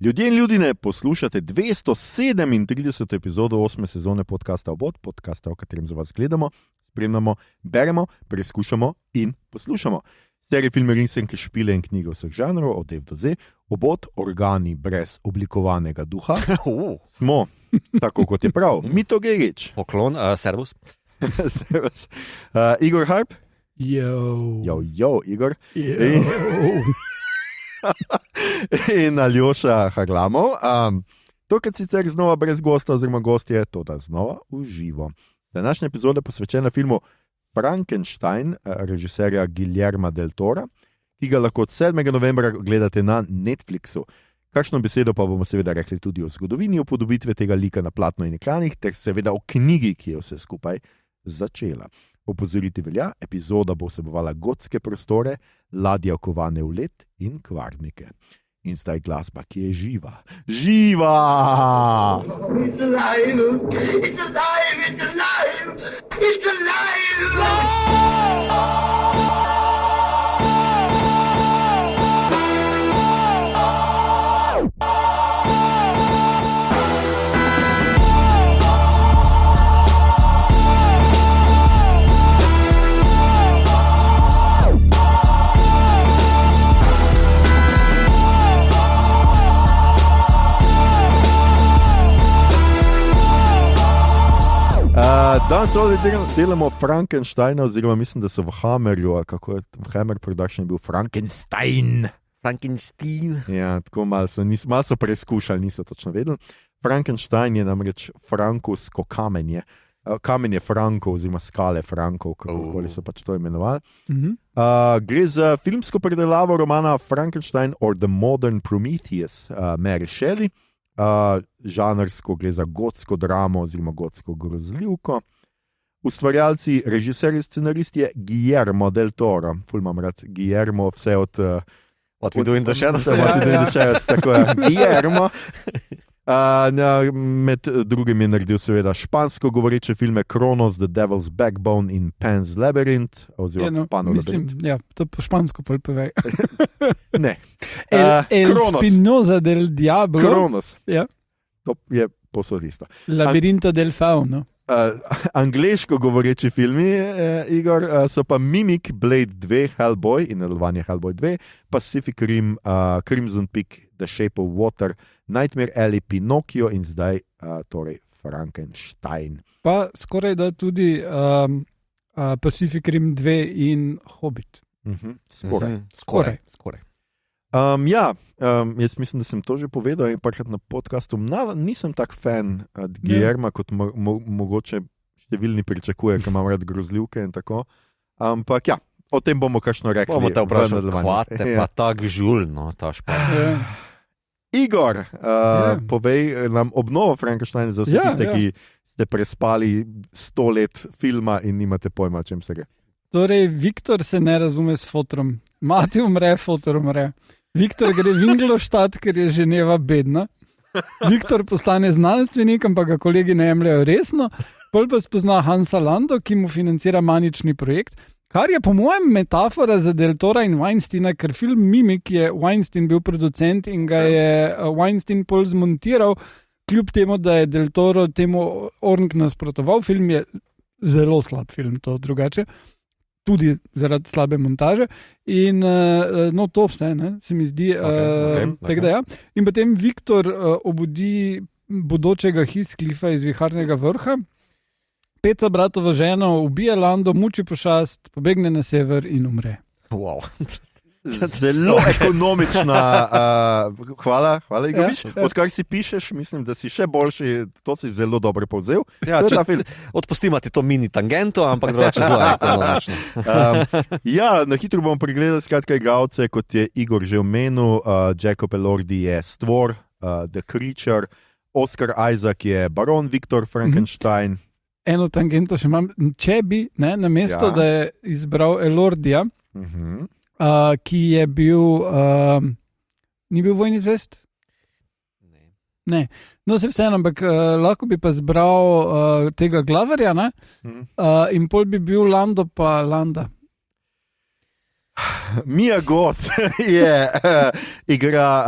Ljudje in ljudine, poslušate 237. epizodo 8. sezone podcasta Obod, podcasta, v katerem za vas gledamo, spremljamo, beremo, preizkušamo in poslušamo. Serije filme, risanke, špile in knjige vseh žanrov, od F do Z, Obod, organi brez oblikovanega duha. Smo, tako kot je prav, Mito Gerič. Poklon, servus. Servus. Igor Harp. Jo, Igor. In Aljoša Harlamov. Tokrat sicer znova brez gosta oziroma gostje, to da znova v živo. Današnja epizoda je posvečena filmu Frankenstein, režiserja Guillerma del Tora, ki ga lahko od 7. novembra gledate na Netflixu. Kakšno besedo pa bomo seveda rekli tudi o zgodovini upodobitve tega lika na platno in ekranih, ter seveda o knjigi, ki je vse skupaj začela. Opozoriti velja, epizoda bo vsebovala gotske prostore, ladje okovane v led in kvarnike. In zdaj glasba, ki je živa. Živa! It's alive! It's alive! It's alive! It's alive! Danes delamo Frankensteina, oziroma mislim, da so v Hammerju, kako je v Hammer Production bil Frankenstein. Ja, tako malo so preizkušali, niso točno vedeli. Frankenstein je namreč frankovsko kamenje. Kamenje Frankov, oziroma skale Frankov, kakokoli so pač to imenovali. Gre za filmsko predelavo romana Frankenstein or the Modern Prometheus, Mary Shelley. Žanrsko gre za gotsko dramo oziroma gotsko grozljivko. Ustvarjalci, režiserji, scenarist je Guillermo del Toro. Ful imam rad Guillermo, vse od Vidu in the Shadows. Tako je, Guillermo. Med drugim je naredil seveda špansko govoreče filme Kronos, The Devil's Backbone in Pan's Labyrinth, oziroma Panov Labirint. Ja, to po špansko pol povej. Ne. El Spinoza del Diablo. Kronos. Ja. To je posod isto. Labirinto del Fauno. Angleško govoreči filmi, Igor, so pa Mimic, Blade 2, Hellboy in nadaljevanje Hellboy 2, Pacific Rim, Crimson Peak, The Shape of Water, Nightmare Alley, Pinocchio in zdaj torej Frankenstein. Pa skoraj da tudi Pacific Rim 2 in Hobbit. Skoraj. Jaz mislim, da sem to že povedal in parkrat na podcastu. Nisem tak fan Guillerma, kot mogoče številni pričakuje, ker imam rad grozljivke in tako. Ampak ja, o tem bomo kakšno rekli. Bomo te vprašali, hvate pa tak žulno, ta španc. Igor, povej nam obnovo Frankensteina za vse tiste, ki ste prespali 100 let filma in nimate pojma, o čem se gre. Torej, Viktor se ne razume s fotrom. Mati umre, fotor umre. Viktor gre v Ingolstadt, ker je Ženeva bedna. Viktor postane znanstvenik, ampak ga kolegi ne jemljajo resno. Pol pa spozna Hansa Lando, ki mu financira manični projekt, kar je po mojem metafora za Del Tora in Weinsteina, ker film Mimic je Weinstein bil producent in ga je Weinstein pol zmontiral, kljub temu, da je Del Toro temu ornk nasprotoval. Film je zelo slab film, to drugače. Tudi zaradi slabe montaže in to vse, se mi zdi. Okay. Ja. In potem Viktor obudi bodočega Heathcliffa iz Viharnega vrha, Peca bratovo ženo, ubije Lando, muči pošast, pobegne na sever in umre. Wow. Zelo ekonomična. Hvala, Igorič. Odkar si pišeš, mislim, da si še boljši, to si zelo dobro povzel. Ja, odpustimo ti to mini tangento, ampak drugače zelo ekonomično. Na hitro bomo pregledali skratka igralce, kot je Igor že omenil. Jacob Elordi je Stvor, The Creature, Oscar Isaac je Baron Viktor Frankenstein. Eno tangento še imam. Če bi, na mesto, da je izbral Elordija, ki je bil, ni bil Vojni zvezd? Ne. No, se vseeno, ampak lahko bi pa zbral tega glavarja, in pol bi bil Lando pa Landa. Mia Goth igra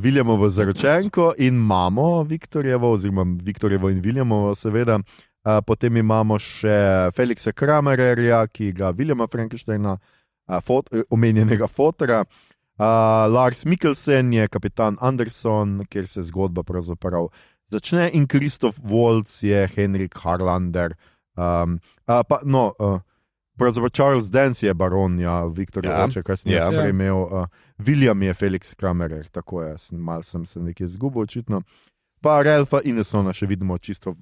Williamovo zaročenko in mamo Viktorjevo, oziroma Viktorjevo in Williamovo, seveda. Potem imamo še Felixa Kramererja, ki igra Williama Frankensteina, omenjenega fotora. Lars Mikkelsen je kapitan Anderson, kjer se zgodba pravzaprav začne, in Christoph Waltz je Henrik Harlander. Pravzaprav Charles Dance je baron, Viktorja oče, kasneje je imel. William je Felix Kramerer, tako je, malo sem se nekje izgubil očitno. Pa Ralpha Inesona še vidimo čisto,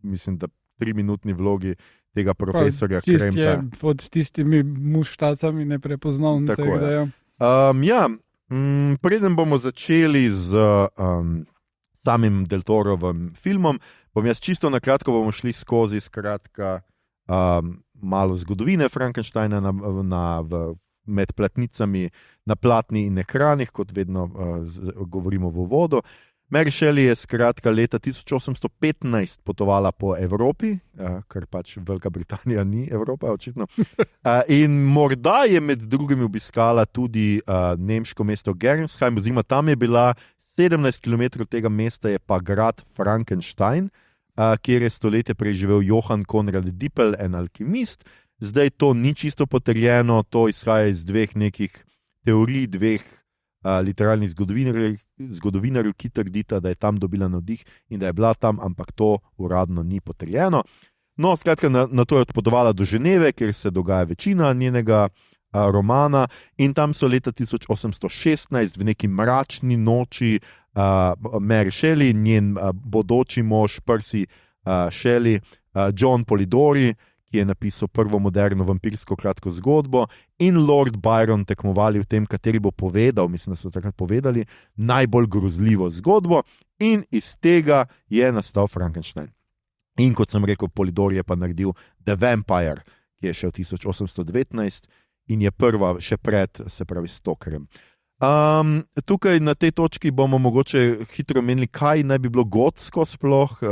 mislim, da 3-minutni vlogi tega profesorja Kremta. Je pod tistimi muštacami neprepoznavni. Preden bomo začeli z samim Del Torovim filmom, bom jaz čisto na kratko bomo šli skozi skratka malo zgodovine Frankensteina med platnicami na platni in ekranih, kot vedno govorimo v uvodu. Mary Shelley je skratka leta 1815 potovala po Evropi, ker pač Velika Britanija ni Evropa, očitno. In morda je med drugim obiskala tudi nemško mesto Gernsheim, oziroma tam je bila 17 km tega mesta je pa grad Frankenstein, kjer je stoletje preživel Johann Konrad Dippel, en alkimist. Zdaj to ni čisto potrjeno, to izhaja iz dveh nekih teorij, dveh literalnih zgodovinarjev, ki trdita, da je tam dobila navdih in da je bila tam, ampak to uradno ni potrjeno. No, skratka, na to je odpotovala do Ženeve, kjer se dogaja večina njenega romana, in tam so leta 1816 v neki mračni noči Mary Shelley, njen bodoči mož Percy Shelley, John Polidori, ki je napisal prvo moderno vampirsko kratko zgodbo, in Lord Byron tekmovali v tem, kateri bo povedal, mislim, da so takrat povedali, najbolj grozljivo zgodbo, in iz tega je nastal Frankenstein. In kot sem rekel, Polidori je pa naredil The Vampire, ki je še v 1819 in je prva še pred, se pravi, Stokerjem. Tukaj na tej točki bomo mogoče hitro menili, kaj naj bi bilo gotsko sploh,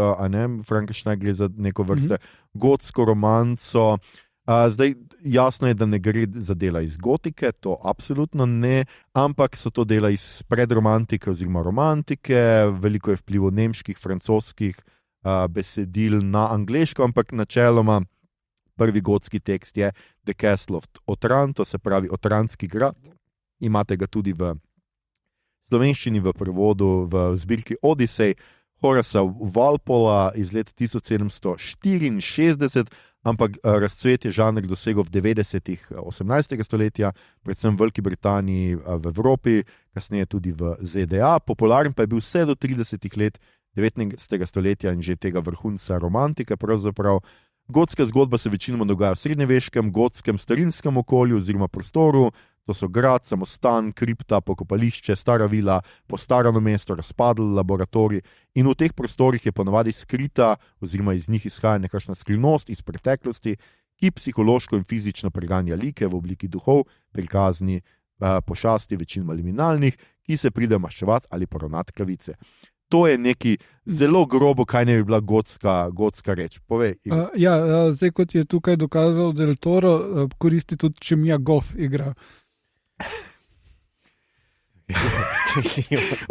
Frankenstein gre za neko vrste gotsko romanco. Zdaj jasno je, da ne gre za dela iz gotike, to absolutno ne, ampak so to dela iz predromantike oziroma romantike, veliko je vplivov nemških, francoskih besedil na angleško, ampak načeloma prvi gotski tekst je The Castle of Otranto, se pravi Otranski grad. Imate ga tudi v slovenščini v prevodu v zbirki Odisej Horasa Walpola iz leta 1764, ampak razcvet je žanr dosegel v 90-ih 18. stoletja, predvsem v Veliki Britaniji, v Evropi, kasneje tudi v ZDA. Popularen pa je bil vse do 30-ih let 19. stoletja in že tega vrhunca romantike pravzaprav. Gotska zgodba se večinoma dogaja v srednjeveškem, gotskem, starinskem okolju oziroma prostoru. To so grad, samostan, kripta, pokopališče, stara vila, postarano mesto, razpadli laboratorij, in v teh prostorih je ponavadi skrita oziroma iz njih izhaja nekakšna skrivnost iz preteklosti, ki psihološko in fizično preganja like v obliki duhov, prikazni pošasti, večinoma liminalnih, ki se pride maščevati ali poravnati kravice. To je neki zelo grobo, kaj ne bi bila gotska reč. Povej. Zdaj, kot je tukaj dokazal Del Toro, koristi tudi, če Mia Goth igra.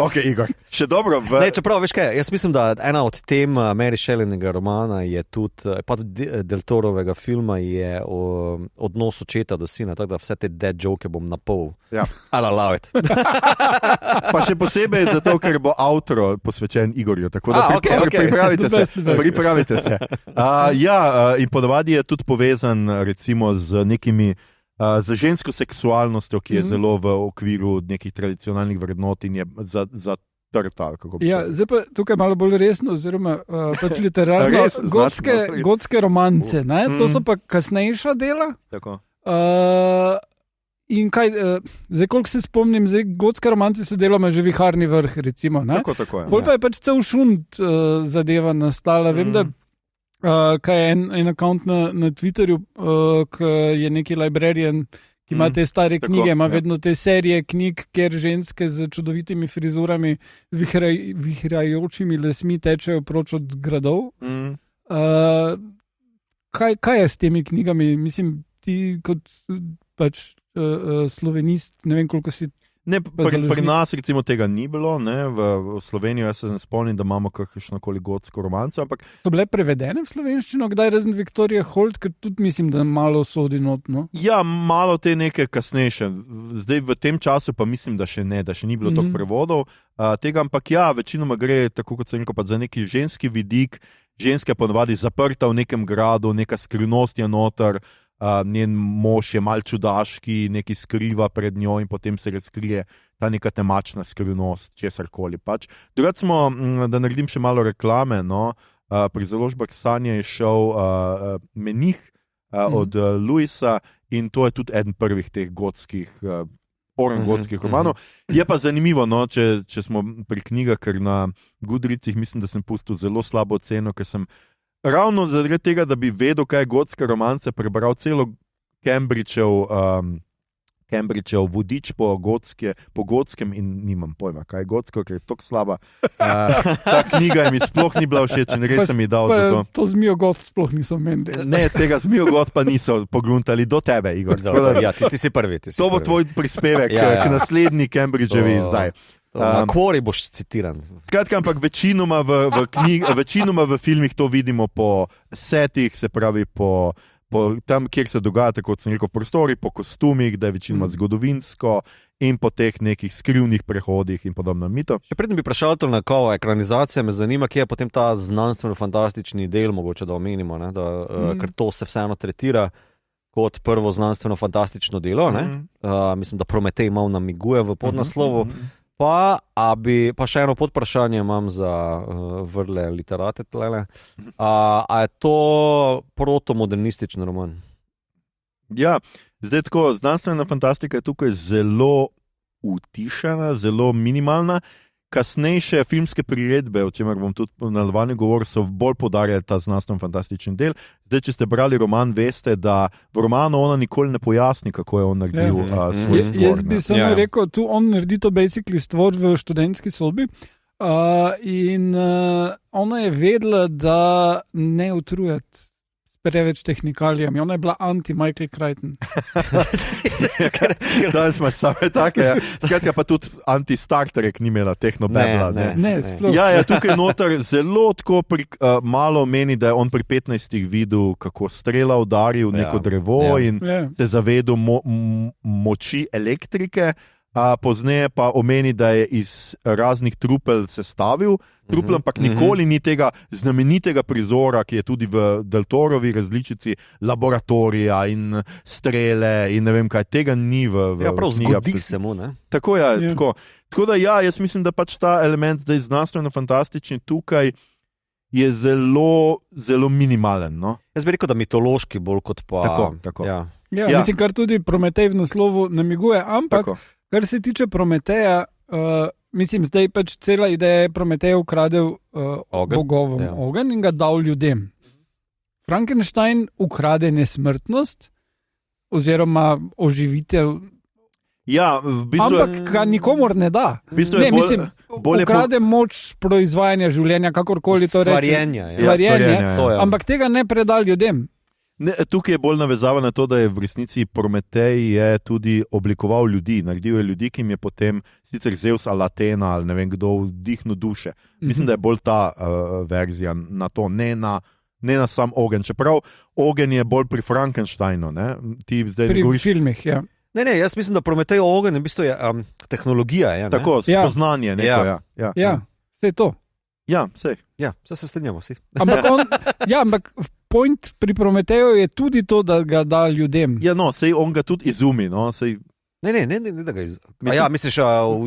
Ok, Igor, še dobro. Čeprav, veš kaj, jaz mislim, da ena od tem Mary Shelleyjevega romana je tudi, pa Del Torovega filma je o odnosu očeta do sina, tako da vse te dead joke bom napol. I'll allow it. Pa še posebej zato, ker bo outro posvečen Igorju, tako da pripravite se. In ponavadi je tudi povezan recimo z nekimi za žensko seksualnostjo, ki je zelo v okviru nekih tradicionalnih vrednot in je zatrta. Zdaj pa tukaj malo bolj resno, oziroma pač literarno, gotske romance, to so pa kasnejša dela. Tako. In kaj, zdaj koliko se spomnim, gotske romance so deloma že Viharni vrh, recimo. Tako je. Bolj pa je pač cel šund zadeva nastala. Vem, da kaj je en account na Twitterju, ki je neki librarian, ki ima te stare knjige, ima vedno te serije knjig, kjer ženske z čudovitimi frizurami, vihrajočimi lesmi tečejo proč od gradov. Kaj je s temi knjigami? Mislim, ti kot pač slovenist, ne vem koliko si. Ne, pri nas recimo tega ni bilo, ne? V Sloveniji jaz se ne spomnim, da imamo kakšnokoli gotsko romanco, ampak... So bile prevedene v slovenščino, kdaj razen Viktorija Holt, ker tudi mislim, da malo sodi notno. Ja, malo te neke kasnejše. Zdaj v tem času pa mislim, da še ne, da še ni bilo toliko prevodov tega, ampak ja, večinoma gre, tako kot sem rekel, pa za neki ženski vidik, ženska je ponovadi zaprta v nekem gradu, neka skrivnost je noter, njen mož je mal čudaški, nekaj skriva pred njo in potem se razkrije ta neka temačna skrivnost, česarkoli pač. Drugače smo, da naredim še malo reklame, no, pri založbah Sanja je šel Menih od Luisa in to je tudi eden prvih teh gotskih gotskih romanov. Je pa zanimivo, no, če smo pri knjigah, ker na Goodreadsih mislim, da sem pustil zelo slabo oceno, ker sem ravno zaradi tega, da bi vedel, kaj je gotska romanca, prebral celo Cambridgeov vodič po gotskem in nimam pojma, kaj je gotsko, ker je tako slaba. Ta knjiga mi sploh ni bila všeč in res sem ji dal za to. To Zmijo Got sploh niso meni. Ne, tega Zmijo Got pa niso pogruntali do tebe, Igor. Ja, ti si prvi. To bo tvoj prispevek k naslednji Cambridgeovi zdaj. Na kvori boš citiran. Skratka, ampak večinoma v filmih to vidimo po setih, se pravi po tam, kjer se dogaja, kot sem rekel, v prostori, po kostumih, da je večinoma zgodovinsko in po teh nekih skrivnih prehodih in podobno mito. Še predtem bi vprašal to na kao ekranizacija, me zanima, kje je potem ta znanstveno-fantastični del, mogoče da omenimo, ne, ker to se vseeno tretira kot prvo znanstveno-fantastično delo. Mislim, da Prometej malo namiguje v podnaslovu. Pa še eno podvprašanje imam za vrle literate tlele. A je to protomodernističen roman? Ja, zdaj tako, znanstvena fantastika je tukaj zelo utišana, zelo minimalna. Kasnejše filmske priredbe, o čemer bom tudi v nadaljevanju govoril, so bolj poudarjali ta znanstveno-fantastičen del. Zdaj, če ste brali roman, veste, da v romanu ona nikoli ne pojasni, kako je on naredil svoj stvor. Jaz bi samo rekel, tu on naredi to basically stvor v študentski sobi in ona je vedela, da ne utrujati preveč tehnikalijami. Ona je bila anti-Michael Crichton. Danes imaš same take. Skratka pa tudi anti-Star Trek ni imela tehnobebla. Ne, sploh. Ja, tukaj noter zelo tako malo meni, da je on pri 15 videl, kako strela udari v neko drevo in se zavedel moči elektrike. Pozneje pa omeni, da je iz raznih trupel sestavil trupel, ampak nikoli ni tega znamenitega prizora, ki je tudi v Del Torovi različici laboratorija in strele in ne vem kaj, tega ni v prav knjigah. Zgodi se mu, ne? Tako je, tako da jaz mislim, da pač ta element zdaj znanstveno-fantastični tukaj je zelo, zelo minimalen, no? Jaz bi rekel, da mitološki bolj kot pa... Tako. Ja, mislim, kar tudi Prometej v naslovu namiguje, ampak kar se tiče Prometeja, mislim, zdaj pač cela ideja je Prometej ukradel bogovom ogenj in ga dal ljudem. Frankenstein ukrade nesmrtnost oziroma oživitev. Ja, v bistvu... Ampak ga nikomor ne da. V bistvu ukrade moč proizvajanja življenja, kakorkoli to reče. Stvarjenje. Ampak tega ne preda ljudem. Ne, tukaj je bolj navezava na to, da je v resnici Prometej je tudi oblikoval ljudi, naredil je ljudi, ki jim je potem sicer Zeus ali Atena ali ne vem kdo vdihnil duše. Mislim, da je bolj ta verzija na to, ne na sam ogenj. Čeprav ogenj je bolj pri Frankensteinu. Ne? Ti zdaj pri filmih, ja. Ne, jaz mislim, da Prometej ogenj v bistvu je tehnologija. Je, tako, spoznanje. Neko, ja, vse je to. Ja, vse. Ja, se strinjamo vsi. Ampak point pri Prometeju je tudi to, da ga da ljudem. Ja, no, sej on ga tudi izumi, no, sej... Ne, da ga izumi. Misliš,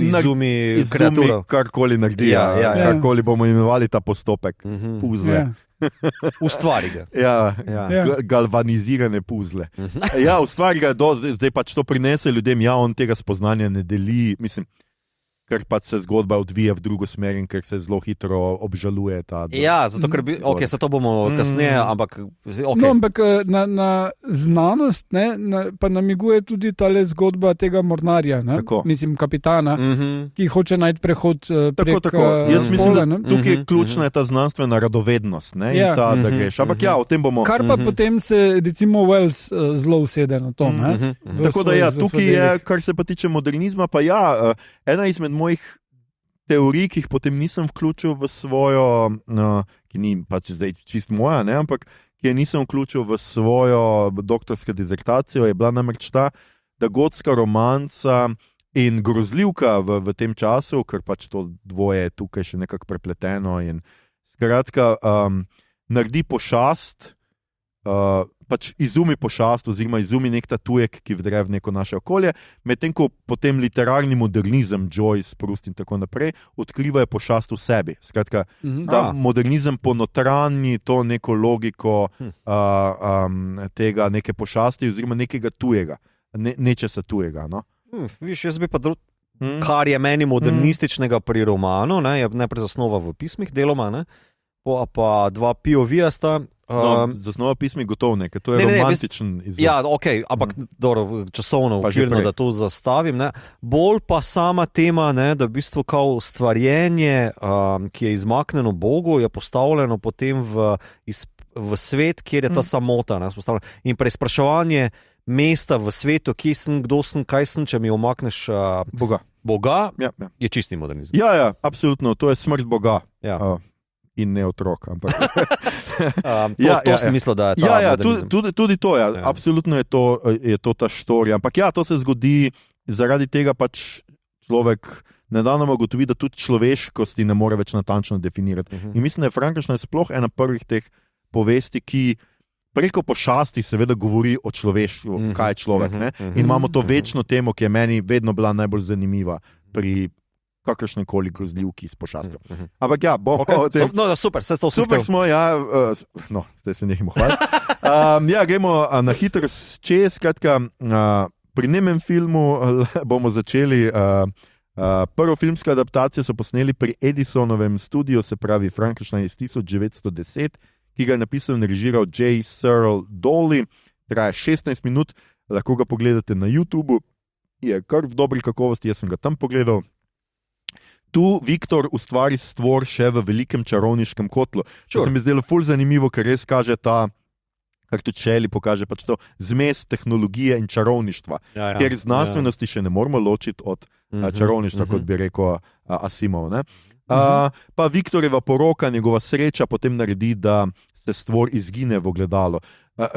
izumi kreaturo? Karkoli naredi, karkoli bomo imenovali ta postopek, puzle. Ustvari ga. Galvanizirane puzle. Ustvari ga, zdaj pač to prinese ljudem, on tega spoznanja ne deli, mislim... ker pač se zgodba odvija v drugo smer in ker se zelo hitro obžaluje ta. Ja, zato ker se to bomo kasneje, ampak okay. No, ampak na znanost pa namiguje tudi tale zgodba tega mornarja, mislim kapitana, ki hoče najti prehod prek Jaz mislim, da tukaj je ključna ta znanstvena radovednost, in ta, da greš. Ampak o tem bomo... Kar pa potem se, recimo, Wells zelo usede na to. Tako da tukaj je, kar se pa tiče modernizma, pa ena izmed mojih teorij, ki jih potem nisem vključil v svojo, ki ni pač zdaj čist moja, ampak ki je nisem vključil v svojo doktorsko dizertacijo, je bila namreč ta, da gotska romanca in grozljivka v tem času, ker pač to dvoje je tukaj še nekako prepleteno in skratka, naredi pošast, pač izumi pošast oziroma izumi nek ta tujek, ki vdre v neko naše okolje, medtem ko potem literarni modernizem, Joyce, Proust in tako naprej, odkrivajo pošast v sebi. Skratka, ta modernizem ponotranji to neko logiko tega neke pošasti oziroma nekega tujega, nečesa tujega. No? Viš, jaz bi pa kar je meni modernističnega pri romanu, je najprej zasnova v pismih deloma, pa dva POV-ja sta. Zasnova pismi gotovo nekaj, to je romantičen izvod. Ja, ampak časovno okvirno, da to zastavim. Bolj pa sama tema, da v bistvu kao stvarjenje, ki je izmaknjeno Bogu, je postavljeno potem v svet, kjer je ta samota. In preizpraševanje mesta v svetu, kje sem, kdo sem, kaj sem, če mi omakneš Boga je čisti modernizem. Ja, absolutno, to je smrt Boga. In ne otrok, ampak... to sem mislil, da je ta modernizem. Tudi to, absolutno je to ta štorija. Ampak to se zgodi, zaradi tega pač človek nedavno ugotovi, da tudi človeškosti ne more več natančno definirati. In mislim, da je Frankenstein sploh ena prvih teh povesti, ki preko pošasti seveda govori o človeštvu, kaj je človek. In imamo to večno temo, ki je meni vedno bila najbolj zanimiva pri kakršne koli grozljivki s pošastjo. Ampak bomo o tem... Super, se to super smo, zdaj se nehimo hvaliti. Gremo na hitro čez, skratka, pri nemem filmu bomo začeli, prvo filmsko adaptacijo so posneli pri Edisonovem studiu, se pravi Frankenstein iz 1910, ki ga je napisal in režiral J. Searle Dawley, traja 16 minut, lahko ga pogledate na YouTubu, je kar v dobri kakovosti, jaz sem ga tam pogledal. Tu Viktor ustvari stvor še v velikem čarovniškem kotlu. Čo se mi zdelo ful zanimivo, ker res kaže ta, kar tudi Shelley pokaže, pač to zmes tehnologije in čarovništva, ker znanstvenosti še ne moramo ločiti od čarovništva, kot bi rekel Asimov. Pa Viktorjeva poroka, njegova sreča potem naredi, da se stvor izgine v ogledalo.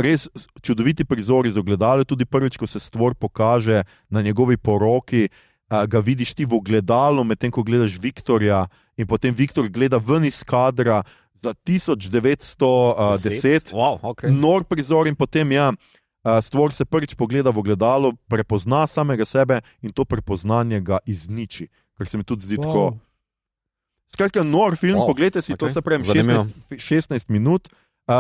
Res čudoviti prizor iz ogledala, tudi prvič, ko se stvor pokaže na njegovi poroki, ga vidiš ti v ogledalu, medtem ko gledaš Viktorja in potem Viktor gleda ven iz kadra za 1910. Wow, okay. Nor prizor in potem stvor se prvič pogleda v ogledalo, prepozna samega sebe in to prepoznanje ga izniči, kar se mi tudi zdi tako. Skratka, nor film, poglejte si, to se pravi 16 minut.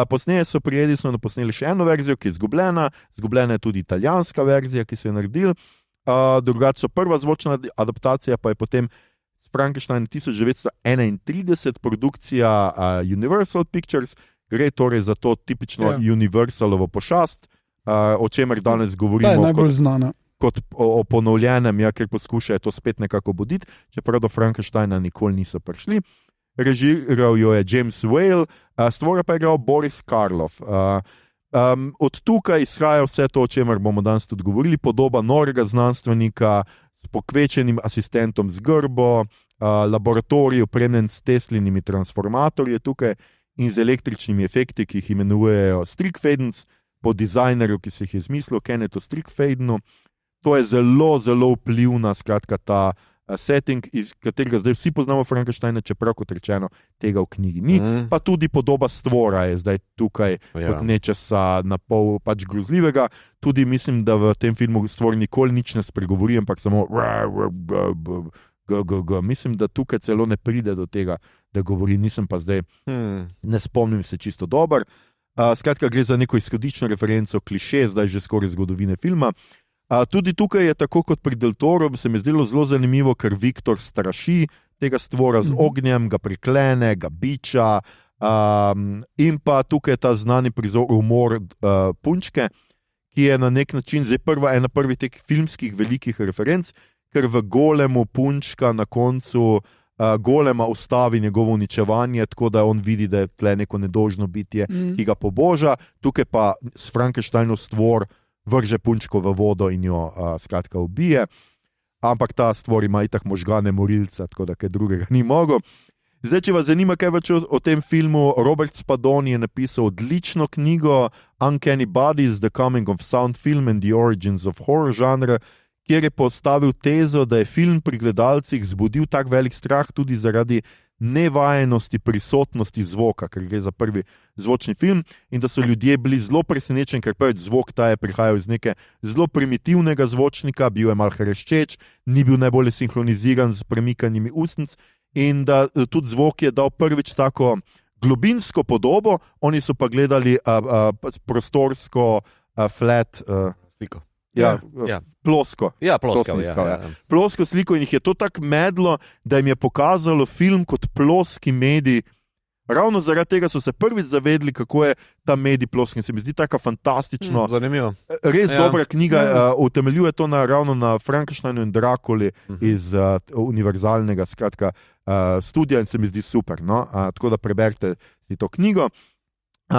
Posneje so pri Edisonu posneli še eno verzijo, ki je izgubljena je tudi italijanska verzija, ki so jo naredili. Drugače so prva zvočna adaptacija, pa je potem s Frankenstein 1931 produkcija Universal Pictures, gre torej za to tipično Universalovo pošast, o čemer danes govorimo najbolj znana. Kot o ponovljenem, ker poskušajo to spet nekako buditi, čeprav do Frankensteina nikoli niso prišli. Režiral jo je James Whale, stvora pa je igral Boris Karloff. Od tukaj izhaja vse to, o čemer bomo danes tudi govorili, podoba norega znanstvenika s pokvečenim asistentom z grbo, laboratorij opremljen s Teslinimi transformatorji tukaj in z električnimi efekti, ki jih imenujejo Strickfadens, po dizajnerju, ki se jih je izmislil, Kennethu Strickfadenu. To je zelo, zelo vplivna, skratka, ta setting, iz katerega zdaj vsi poznamo Frankensteina, čeprav kot rečeno tega v knjigi ni, pa tudi podoba stvora je zdaj tukaj kot nečesa na pol pač grozljivega. Tudi mislim, da v tem filmu stvor nikoli nič ne spregovori, ampak samo mislim, da tukaj celo ne pride do tega, da govori, nisem pa zdaj, ne spomnim se čisto dobro. Skratka, gre za neko izhodično referenco, kliše, zdaj že skoraj zgodovine filma. Tudi tukaj je tako kot pri Del Toro, se mi zdelo zelo zanimivo, ker Viktor straši tega stvora z ognjem, ga priklene, ga biča, in pa tukaj je ta znani prizor umor punčke, ki je na nek način zdaj ena prvih teh filmskih velikih referenc, ker v Golemu punčka na koncu Golema ustavi njegovo uničevanje, tako da on vidi, da je tle neko nedožno bitje, ki ga poboža, tukaj pa s Frankensteinov stvor vrže punčko v vodo in jo skratka ubije, ampak ta stvor ima itak možgane morilca, tako da kaj drugega ni mogel. Zdaj, če vas zanima kaj več o tem filmu, Robert Spadoni je napisal odlično knjigo Uncanny Bodies, The Coming of Sound Film and the Origins of Horror Genre, kjer je postavil tezo, da je film pri gledalcih zbudil tak velik strah tudi zaradi nevajenosti prisotnosti zvoka, ker gre za prvi zvočni film, in da so ljudje bili zelo presenečeni, ker prvič zvok ta je prihajal iz neke zelo primitivnega zvočnika, bil je malo hreščeč, ni bil najbolje sinhroniziran z premikanjimi ustnic, in da tudi zvok je dal prvič tako globinsko podobo, oni so pa gledali prostorsko flat sliko. Plosko. Plosko sliko, in jih je to tako medlo, da jim je pokazalo film kot ploski medij. Ravno zaradi tega so se prvič zavedli, kako je ta medij plosk, in se mi zdi tako fantastično. Zanimivo. Res dobra knjiga, utemeljuje to ravno na Frankensteinu in Drakuli iz univerzalnega studija, in se mi zdi super. No? Tako da preberite si to knjigo.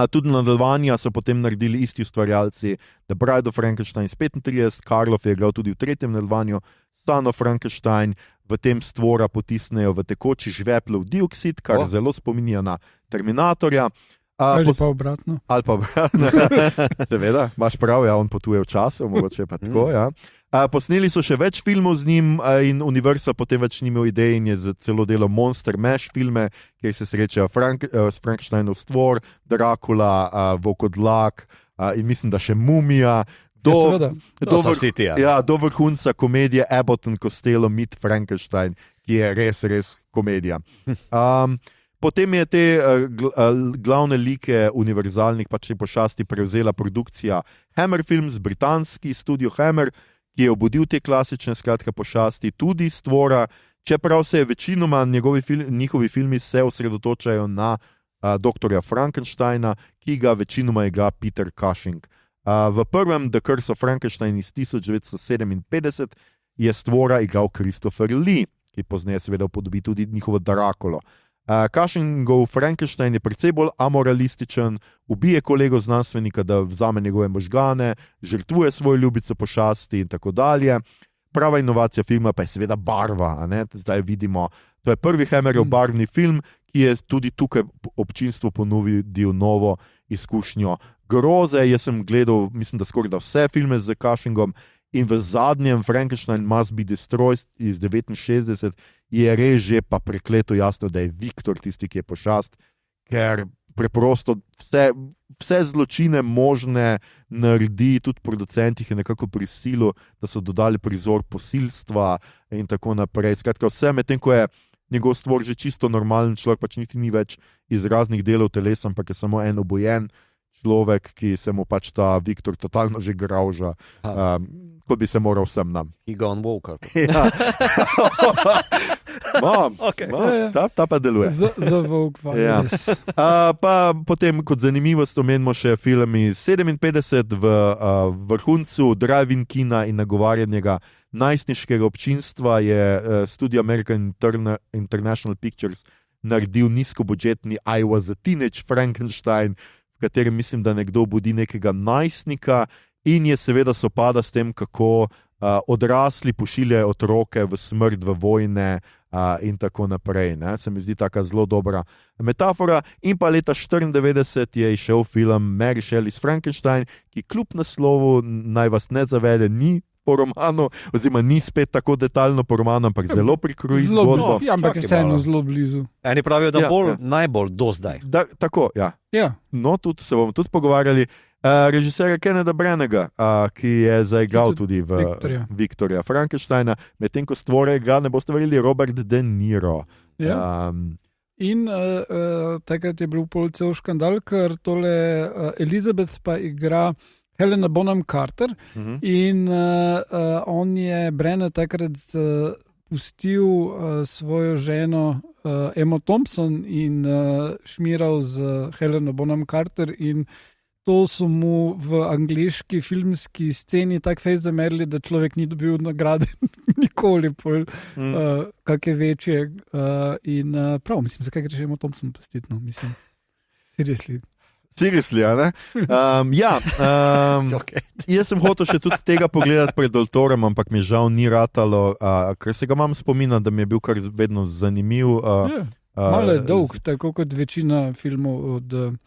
Tudi nadaljevanja so potem naredili isti ustvarjalci, The Bride of Frankenstein iz 35, Karloff je igral tudi v tretjem nadaljevanju, Son of Frankenstein, v tem stvora potisnejo v tekoči žveplov dioksid, kar zelo spominja na Terminatorja. Ali pa obratno. Seveda, imaš prav, on potuje v času, mogoče pa tako, Posneli so še več filmov z njim in Universal potem več ni imel idej in je celo delal Monster Mash filme, kjer se srečajo Frankensteinov stvor, Dracula, Volkodlak in mislim, da še Mumija. Do vrhunca komedije Abbott and Costello Meet Frankenstein, ki je res, res komedija. Potem je te glavne like univerzalnih pošasti prevzela produkcija Hammer Films, britanski studio Hammer, ki je obudil te klasične pošasti tudi stvora, čeprav se je večinoma njihovi filmi se osredotočajo na doktorja Frankensteina, ki ga večinoma igra Peter Cushing. V prvem The Curse of Frankenstein iz 1957 je stvora igral Christopher Lee, ki pozneje seveda upodobi tudi njihovo Draculo. Cushingov Frankenstein je precej bolj amoralističen, ubije kolego znanstvenika, da vzame njegove možgane, žrtvuje svojo ljubico pošasti in tako dalje. Prava inovacija filma pa je seveda barva. Zdaj vidimo, to je prvi Hammerov barvni film, ki je tudi tukaj občinstvu ponudil novo izkušnjo groze. Jaz sem gledal, mislim, da skoraj vse filme z Cushingom, in v zadnjem Frankenstein Must Be Destroyed iz 1969 je res že pa prekleto jasno, da je Viktor tisti, ki je pošast, ker preprosto vse zločine možne naredi, tudi producent jih je nekako prisilil, da so dodali prizor posilstva in tako naprej. Skratka, vse medtem, ko je njegov stvor že čisto normalen človek, pač niti ni več iz raznih delov telesa, ampak je samo en obojen človek, ki se mu pač ta Viktor totalno že grauža, kot bi se moral vsem nam. He gone woke. Ta pa deluje. The woke virus. Pa potem kot zanimivost omenimo še film iz 57 v vrhuncu drive-in kina in nagovarjanega najstniškega občinstva je studio American International Pictures naredil nizkobudžetni I Was a Teenage Frankenstein, v katerem mislim, da nekdo budi nekega najstnika in je seveda sopada s tem, kako odrasli pošiljajo otroke v smrt, v vojne in tako naprej. Se mi zdi taka zelo dobra metafora. In pa leta 1994 je izšel film Mary Shelley's Frankenstein, ki kljub naslovu, naj vas ne zavede, ni po romanu, oziroma ni spet tako detaljno po romanu, ampak zelo prikroji zgodbo. Ampak je vseeno zelo blizu. Eni pravijo, da najbolj do zdaj. Tako, ja. No, tudi se bomo tudi pogovarjali. Režiserja Kenneda Branagha, ki je zaigral tudi v Viktorja Frankensteina, medtem ko stvore ga, ne boste verjeli, Robert De Niro. In takrat je bil cel škandal, ker tole Elizabeth pa igra Helena Bonham Carter in on je Brenna takrat pustil svojo ženo Emma Thompson in šmiral z Helena Bonham Carter in to so mu v angliški filmski sceni tako fejst zamerili, da človek ni dobil nagrade nikoli, kakšne večje. In prav, mislim, zakaj gre še Emma Thompson pustiti, no, mislim, Seriously, a ne? Jaz sem hotel še tudi tega pogledati pred Deltorom, ampak mi žal ni ratalo, ker se ga imam spomina, da mi je bil kar vedno zanimiv. Malo je dolg, tako kot večina filmov od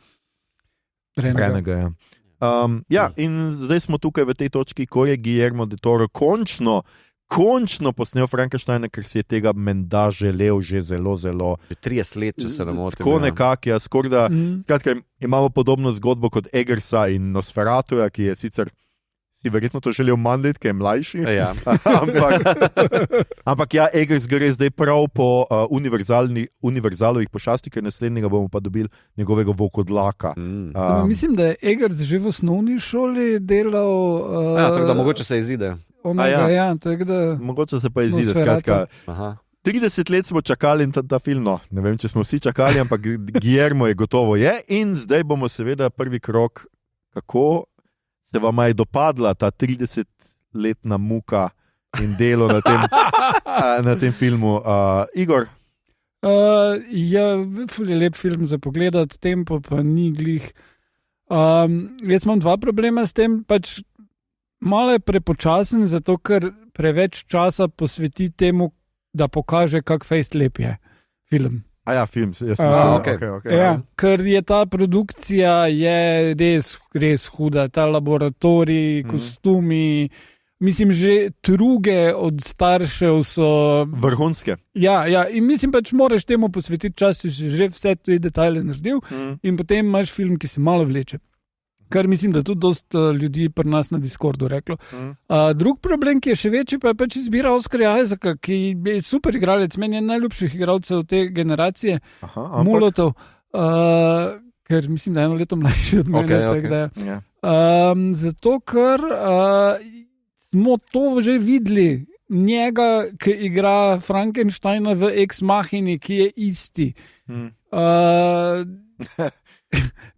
Brennega. In zdaj smo tukaj v tej točki, ko je Guillermo del Toro končno posnel Frankensteina, ker si je tega menda želel že zelo. 30 let, če se ne motim. Tako nekako, skorda, skratka, imamo podobno zgodbo kot Eggersa in Nosferatuja, ki je sicer si verjetno to želel manj let, ker je mlajši. Ja. ampak Eggers gre zdaj prav po univerzalovih pošasti, ker naslednjega bomo pa dobili njegovega volkodlaka. Mislim, da je Eggers že v osnovni šoli delal... tako da mogoče se izide. Mogoče se pa izide, skratka. 30 let smo čakali na ta film, no, ne vem, če smo vsi čakali, ampak Guillermo je gotovo je in zdaj bomo seveda prvi krog, kako se vam je dopadla ta 30-letna muka in delo na tem filmu. Igor? Ful je lep film za pogledati, tempo pa ni glih. Jaz imam dva problema s tem, pač malo je prepočasen, zato ker preveč časa posveti temu, da pokaže, kak fejst lep je film. Film, jaz mislim, okay. Ker je ta produkcija je res huda, ta laboratorij, kostumi, mislim, že truge od staršev so... vrhunske. In mislim pač moraš temu posvetiti čas, si že vse te detajle naredil in potem imaš film, ki se malo vleče. Kar mislim, da tudi dosti ljudi pri nas na Discordu reklo. Drug problem, ki je še večji, pa je pač izbira Oscarja Isaaca, ki je super igralec, meni je najljubših igralcev te generacije, Mulotov, ker mislim, da je 1 leto mlajši od mene. Zato, ker smo to že videli, njega, ki igra Frankensteina v Ex Machini, ki je isti.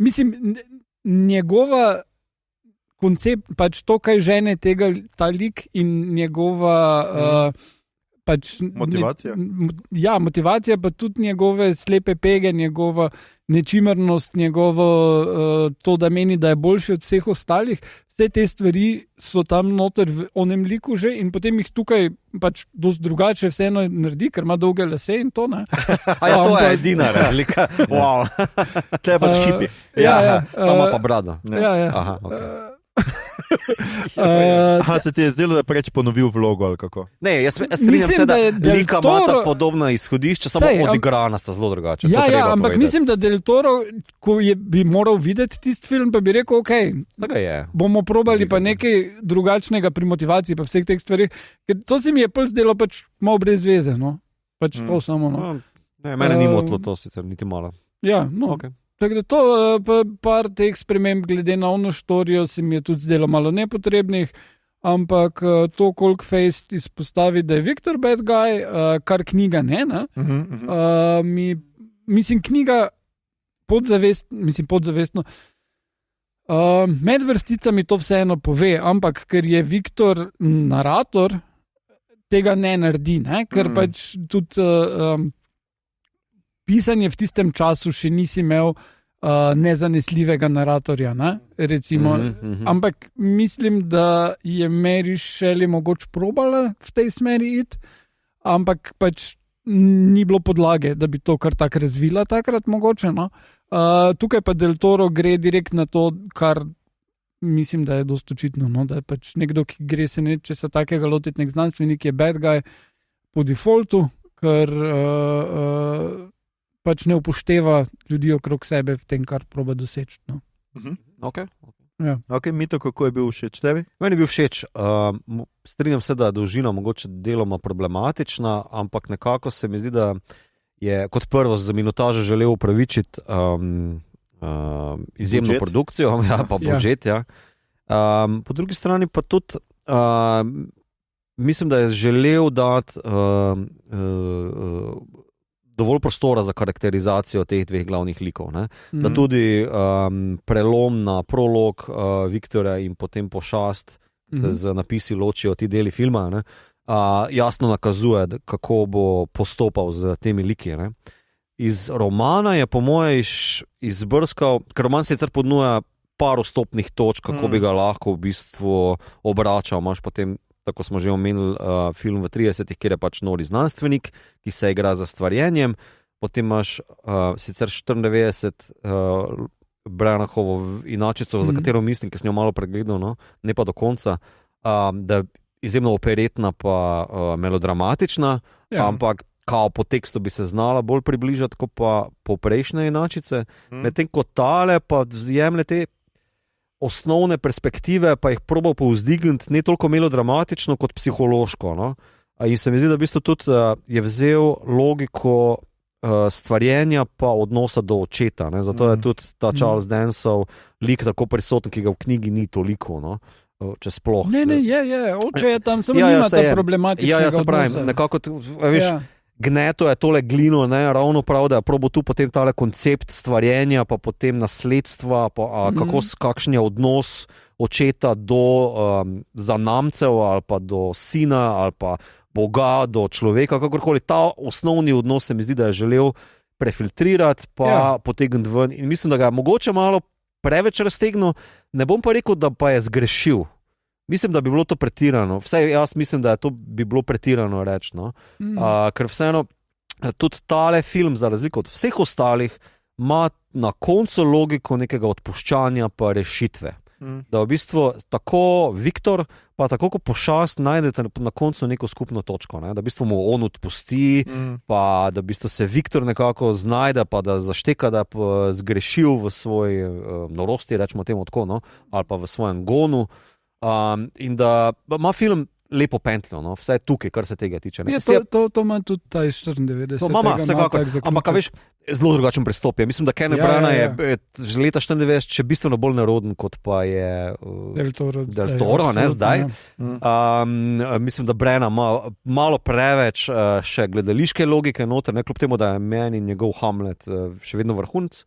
Mislim, njegova koncept, pač to, kaj žene ta lik in njegova pač motivacija. Motivacija, pa tudi njegove slepe pege, njegova nečimrnost, njegovo to, da meni, da je boljši od vseh ostalih. Vse te stvari so tam noter v onem liku že in potem jih tukaj pač dosti drugače vseeno naredi, ker ima dolge lase in to, ne. To je edina razlika. Wow. To je pač hipi. To ima pa brado. Se ti je zdelo, da preč ponovil vlogo ali kako? Ne, jaz strinjam se, da lika imata podobna izhodišča, samo odigrana sta zelo drugače. Ampak mislim, da Del Toro, ko bi moral videti tisti film, pa bi rekel, bomo probali pa nekaj drugačnega pri motivaciji pa vseh teh stvarih, ker to se mi je zdelo pač malo brez veze, no. Pač to samo, no. Mene ni motilo to sicer, niti malo. Tako da to, par teh sprememb glede na ono štorijo se mi je tudi zdelo malo nepotrebnih, ampak to, koliko fejst izpostavi, da je Viktor bad guy, kar knjiga ne? Mislim, knjiga podzavestno, med vrsticami to vseeno pove, ampak ker je Viktor narator, tega ne naredi, ne? Ker pač tudi... pisanje v tistem času še nisi imel nezanesljivega naratorja, ne? Recimo. Ampak mislim, da je Mary Shelley mogoče probala v tej smeri iti, ampak pač ni bilo podlage, da bi to kar tako razvila takrat mogoče. No? Tukaj pa Del Toro gre direkt na to, kar mislim, da je dosti očitno, no? Da je pač nekdo, ki gre se nečesa takega lotiti, nek znanstvenik je bad guy po defaultu, ker pač ne upošteva ljudi okrog sebe v tem, kar proba doseči. No. Mito, kako je bil všeč tebi? Meni je bil všeč. Strinjam se, da je dolžina mogoče deloma problematična, ampak nekako se mi zdi, da je kot prvo za minutažo želel upravičiti izjemno budžet. Produkcijo, pa budžet, Po drugi strani pa tudi mislim, da je želel dati dovolj prostora za karakterizacijo teh dveh glavnih likov. Ne? Da tudi prelom na prolog Viktorja in potem pošast z napisi ločijo ti deli filma, ne? Jasno nakazuje, kako bo postopal z temi liki. Ne? Iz romana je po moje izbrskal, ker roman sicer ponuja par vstopnih točk, kako bi ga lahko v bistvu obračal. Imaš potem, tako smo že omenili, film v 30-ih, kjer je pač nori znanstvenik, ki se igra za stvarjenjem. Potem imaš sicer 94 Branahovo inačico, za katero mislim, ki sem jo malo pregledal, no? Ne pa do konca, da je izjemno operetna pa melodramatična, ampak kao po tekstu bi se znala bolj približati kot pa poprejšnje inačice. Medtem ko tale pa jemlje te osnovne perspektive, pa jih probal povzdigniti ne toliko melodramatično kot psihološko. No? In se mi zdi, da v bistvu tudi je vzel logiko stvarjenja pa odnosa do očeta. Ne? Zato je tudi ta Charles Danceov lik tako prisoten, ki ga v knjigi ni toliko. No? Če sploh. Ne, oče je tam, samo nima ta problematičnega odnosa. Pravim, nekako, veš, Gneto je tole glino, ne, ravno prav, da je probo tu potem tale koncept stvarjenja, pa potem nasledstva, pa kakšen je odnos očeta do zanamcev, ali pa do sina, ali pa Boga, do človeka, kakorkoli. Ta osnovni odnos se mi zdi, da je želel prefiltrirati, pa potegniti ven. In mislim, da ga je mogoče malo preveč raztegnil, ne bom pa rekel, da pa je zgrešil. Mislim, da bi bilo to pretirano. Vsaj jaz mislim, da je to bi bilo pretirano reči. No? Ker vseeno, tudi tale film, za razliko od vseh ostalih, ima na koncu logiko nekega odpuščanja pa rešitve. Da v bistvu tako Viktor, pa tako kot pošast, najdete na koncu neko skupno točko. Ne? Da v bistvu mu on odpusti, pa da v bistvu se Viktor nekako znajde, pa da zašteka, da je zgrešil v svoji norosti, rečemo temu tako, no? Ali pa v svojem gonu. In da ima film lepo pentljo, no? Vse tukaj, kar se tega tiče. To ima tudi ta iz 94. Vsekakor, ampak veš, zelo drugačen pristop je. Mislim, da Kenneth Branagh je že leta 94 še bistveno bolj naroden, kot pa je Del Toro, ne, zdaj. Mislim, da Branagh ima malo preveč še gledališke logike noter, ne, kljub temu, da je meni njegov Hamlet še vedno vrhunec.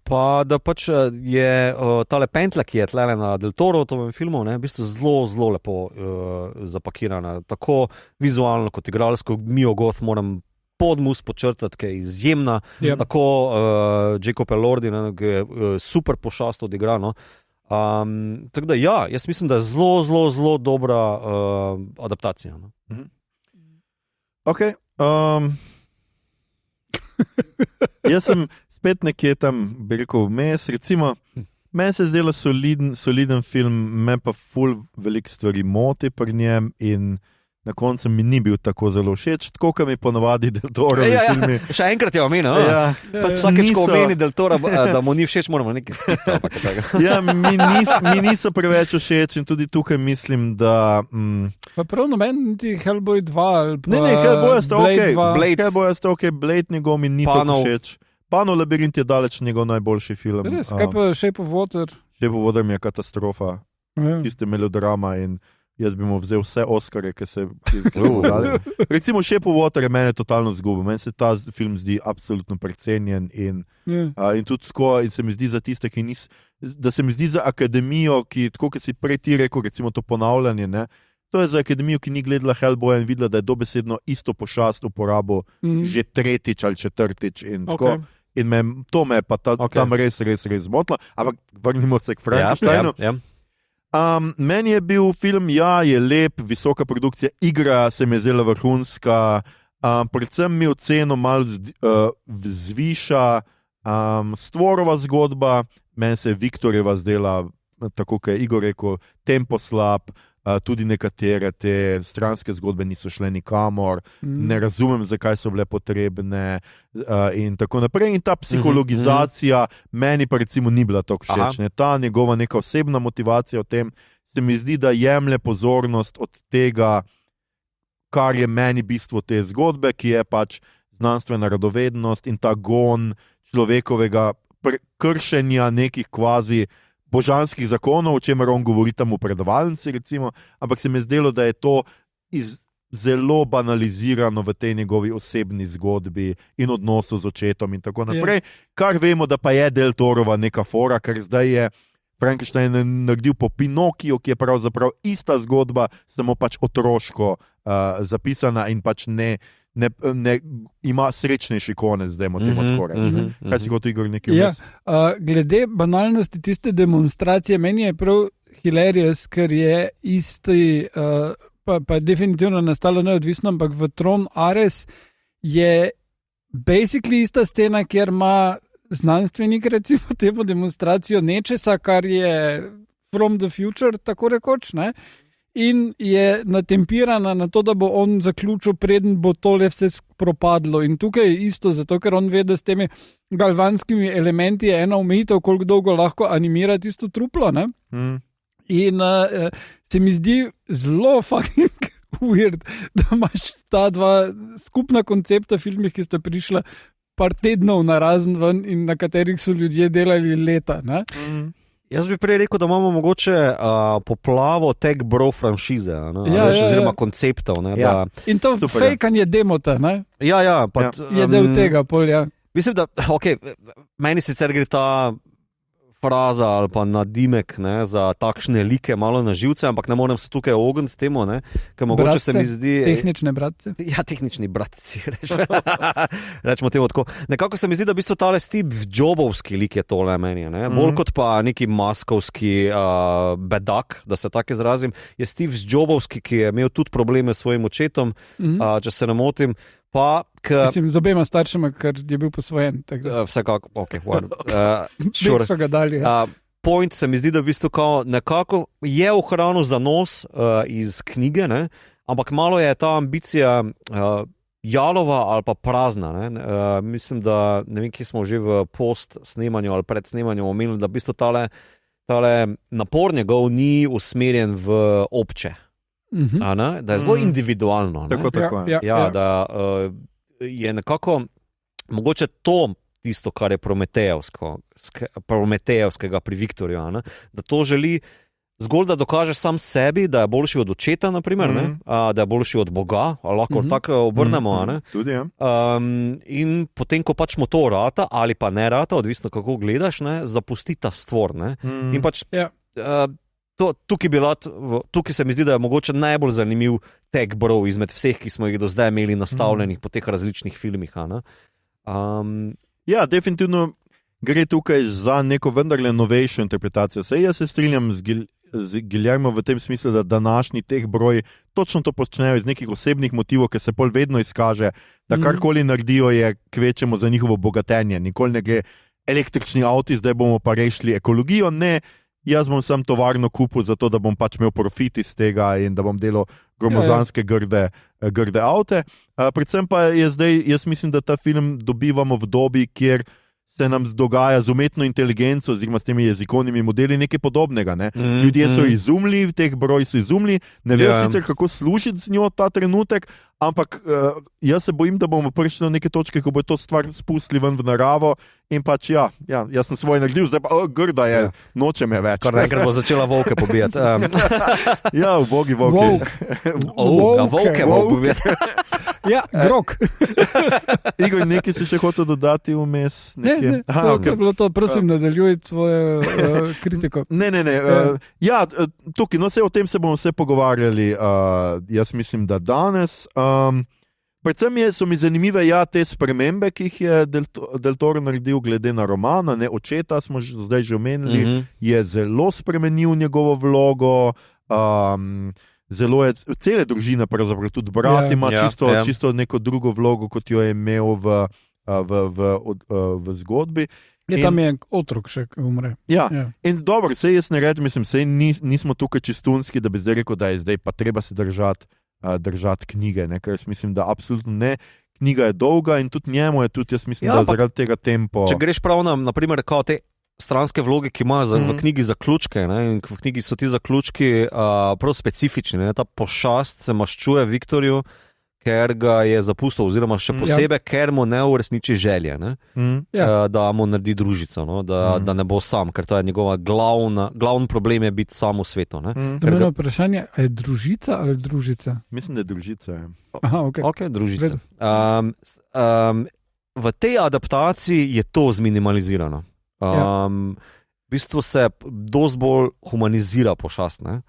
Pa da pač je tale pentla, ki je tlele na Del Toro v tom filmu, ne, v bistvu zelo lepo zapakirana. Tako vizualno kot igralsko. Mio Goth moram podmus počrtati, ki je izjemna. Tako Jacob Elordi, ki je super pošast odigrano. Tako da jaz mislim, da je zelo dobra adaptacija. No. Ok. Jaz sem spet nekje tam, bi rekel, vmes, recimo, meni se zdela soliden film, me pa ful veliko stvari moti pri njem in na koncu mi ni bil tako zelo všeč, tako kot mi ponovadi Del Toro filmi. Še enkrat je omenil, vsakeč, ko omeni Del Toro, da mu ni všeč, moramo nekaj spiti. Mi niso preveč všeč in tudi tukaj mislim, da... Pa prav noben ti Hellboy 2 ali pa ne, Hellboy sta Blade 2. Blade njegov mi ni tako všeč. Panov labirint je daleč njegov najboljši film. Res, kaj pa Shape of Water? Shape of Water mi je katastrofa. Čiste melodrama in jaz bi mu vzel vse Oskarje, ki se dali. Recimo Shape of Water je mene totalno zgubil. Meni se ta film zdi absolutno precenjen in tudi tako, in se mi zdi za tiste, da se mi zdi za akademijo, ki, tako kot si prej ti rekel, recimo to ponavljanje, ne? To je za akademijo, ki ni gledala Hellboya in videla, da je dobesedno isto pošast uporabil že tretjič ali četrtič in tako. In to me je pa tam res zmotilo. Ampak vrnimo se k Frankensteinu. Meni je bil film, je lep, visoka produkcija, igra se mi je zdela vrhunska, predvsem mi oceno malo zviša stvorova zgodba, meni se je Viktorjeva zdela, tako kot je Igor rekel, tempo slab, tudi nekatere te stranske zgodbe niso šle nikamor, ne razumem, zakaj so bile potrebne in tako naprej. In ta psihologizacija meni pa recimo ni bila tako všeč. Ta njegova neka osebna motivacija v tem se mi zdi, da jemlje pozornost od tega, kar je meni bistvo te zgodbe, ki je pač znanstvena radovednost in ta gon človekovega kršenja nekih kvazi božanskih zakonov, o čemer on govori tam v predavalnici, recimo, ampak se mi je zdelo, da je to zelo banalizirano v tej njegovi osebni zgodbi in odnosu z očetom in tako naprej, kar vemo, da pa je Del Torova neka fora, ker zdaj je Frankenstein naredil po Pinokiju, ki je pravzaprav ista zgodba, samo pač otroško zapisana in pač ne ima srečnejši konec, zdaj mu temu tako reči. Kaj si hotel, Igor, nekaj vmes? Glede banalnosti tiste demonstracije, meni je prav hilarious, ker je isti, pa definitivno nastalo neodvisno, ampak v Tron Ares je basically ista scena, kjer ima znanstvenik recimo temu demonstracijo nečesa, kar je from the future, tako rekoč, ne? In je natempirana na to, da bo on zaključil, preden bo tole vse propadlo. In tukaj je isto, zato ker on ve, da s temi galvanskimi elementi je ena omejitev, koliko dolgo lahko animira tisto truplo. Ne? In se mi zdi zelo fucking weird, da imaš ta dva skupna koncepta filmih, ki sta prišla par tednov narazen ven in na katerih so ljudje delali leta. Ne? Jaz bi prej rekel, da imamo mogoče poplavo tech bro franšize, oziroma konceptov. Ne, da... In to fejkanje demota, ne? Ja, je del tega polja. Mislim, da meni sicer gre ta fraza ali pa nadimek, ne, za takšne like malo na živce, ampak ne morem se tukaj ogniti temu, ne, ker mogoče bratce, se mi zdi... Tehnične bratce. Ja, tehnični bratci, rečemo temu tako. Nekako se mi zdi, da v bistvu tale Steve Jobovski lik je tole meni, ne, bolj kot pa neki maskovski bedak, da se tako izrazim, je Steve Jobovski, ki je imel tudi probleme s svojim očetom, če se ne motim, pa... Mislim, z obema staršema, ker je bil posvojen. Vsekako, ok, sure. So ga dali. Point se mi zdi, da v bistvu nekako je ohranil zanos iz knjige, ne? Ampak malo je ta ambicija jalova ali pa prazna. Ne? Mislim, da ne vem, kje smo že v post-snemanju ali pred-snemanju omenili, da v bistvu tale napor njegov ni usmerjen v obče. Da je zelo individualno. Tako. Da je nekako mogoče to tisto, kar je prometejevskega pri Viktorju, da to želi zgolj, da dokaže sam sebi, da je boljši od očeta, naprimer, da je boljši od Boga, lahko tako obrnemo. Tudi, ja. In potem, ko pač mu to rata ali pa ne rata, odvisno kako gledaš, zapusti ta stvor. In pač tukaj se mi zdi, da je mogoče najbolj zanimiv tech bro izmed vseh, ki smo jih do zdaj imeli nastavljenih po teh različnih filmih. Ja, definitivno gre tukaj za neko vendarle novejšo interpretacijo. Sej jaz se strinjam z Guillermo v tem smislu, da današnji tech broj točno to počnejo iz nekih osebnih motivov, ki se pol vedno izkaže, da karkoli naredijo je kvečemo za njihovo bogatenje. Nikoli ne gre električni avti, zdaj bomo pa rešili ekologijo, ne. Jaz bom sam tovarno kupil zato, da bom pač imel profit iz tega in da bom delal gromozanske grde avte. Predvsem pa je zdaj, jaz mislim, da ta film dobivamo v dobi, kjer se nam dogaja z umetno inteligenco oziroma s temi jezikovnimi modeli nekaj podobnega. Ne? Ljudje so izumili, teh broj so izumili, ne vejo sicer, kako služiti z njo ta trenutek, ampak jaz se bojim, da bomo prišli do neke točke, ko bo to stvar spustili ven v naravo in pač jaz sem svoj naredil, zdaj pa grda je, nočem je več. Kar nekaj bo začela volke pobijati. Ja, ubogi volki. Volke bo pobijati. Ja, grok. Igor, nekaj si še hotel dodati vmes? Ne, to je bilo to, prosim, nadaljuj svojo kritiko. Ne. Ja, tukaj, o tem se bomo vse pogovarjali, jaz mislim, da danes. Predvsem so mi zanimive te spremembe, ki jih je Del Toro naredil glede na romana, očeta smo zdaj že omenili, je zelo spremenil njegovo vlogo, zelo je, cele družine, pravzaprav tudi brat ima čisto neko drugo vlogo, kot jo je imel v zgodbi. Tam je otrok še umre. Ja. In dobro, sej jaz ne rečem, nismo tukaj čistunski, da bi zdaj rekel, da je zdaj pa treba se držati knjige, ker jaz mislim, da absolutno ne. Knjiga je dolga in tudi njemu je tudi, jaz mislim, da zaradi tega tempo. Če greš prav naprimer, kao te stranske vloge, ki imajo v knjigi zaključke, in v knjigi so ti zaključki prav specifični. Ta pošast se maščuje Viktorju, ker ga je zapustil, oziroma še posebej, ker mu ne uresniči želje, ne? Da mu naredi družico, no? Da ne bo sam, ker to je njegova glavni problem je biti sam v svetu. Eno vprašanje, je družica ali družica? Mislim, da je družica. Aha, ok, družica. V tej adaptaciji je to zminimalizirano. V bistvu se dosti bolj humanizira pošast. Ne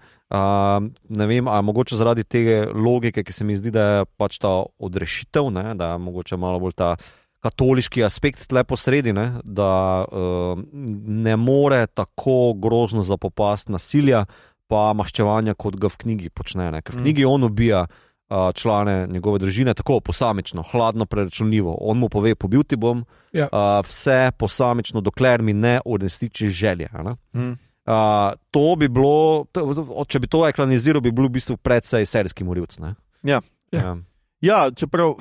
vem, a mogoče zaradi te logike, ki se mi zdi, da je pač ta odrešitev, ne? Da je mogoče malo bolj ta katoliški aspekt tle posredi, ne? Da ne more tako grozno zapopasti nasilja pa maščevanja, kot ga v knjigi počne. Ne? Ker v knjigi on ubija člane njegove družine, tako posamično, hladno, preračunljivo. On mu pove, pobil ti bom, vse posamično, dokler mi ne uresniči želje. To bi bilo, če bi to ekraniziral, bi bil v bistvu precej serijski morilc. Ja, čeprav...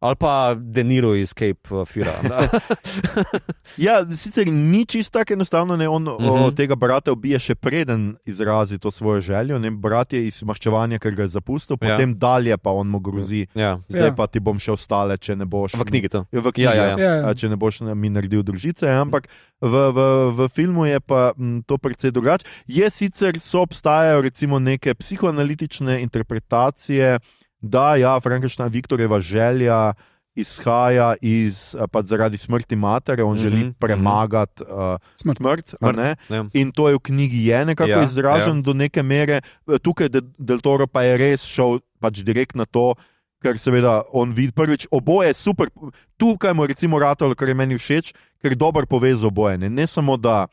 Ali pa De Niro iz Cape Feara. Ja, sicer ni čisto tako enostavno, ne, on tega brata ubije še preden izrazi to svojo željo, ne, brat je iz maščevanja, ker ga je zapustil, potem dalje pa on mu grozi, zdaj pa ti bom še ostale, če ne boš... V knjigi to. V knjigi, če ne boš mi naredil družice, ampak v filmu je pa to precej drugače. Sicer obstajajo recimo neke psihoanalitične interpretacije, da Frankenstein, Viktorjeva želja izhaja zaradi smrti matere, on želi premagati smrt. In to je v knjigi nekako izraženo do neke mere. Tukaj Del Toro pa je res šel pač direkt na to, ker seveda on vidi prvič, oboje je super. Tukaj mu recimo ratalo, kar je meni všeč, ker je dobro povezal oboje. Ne samo, da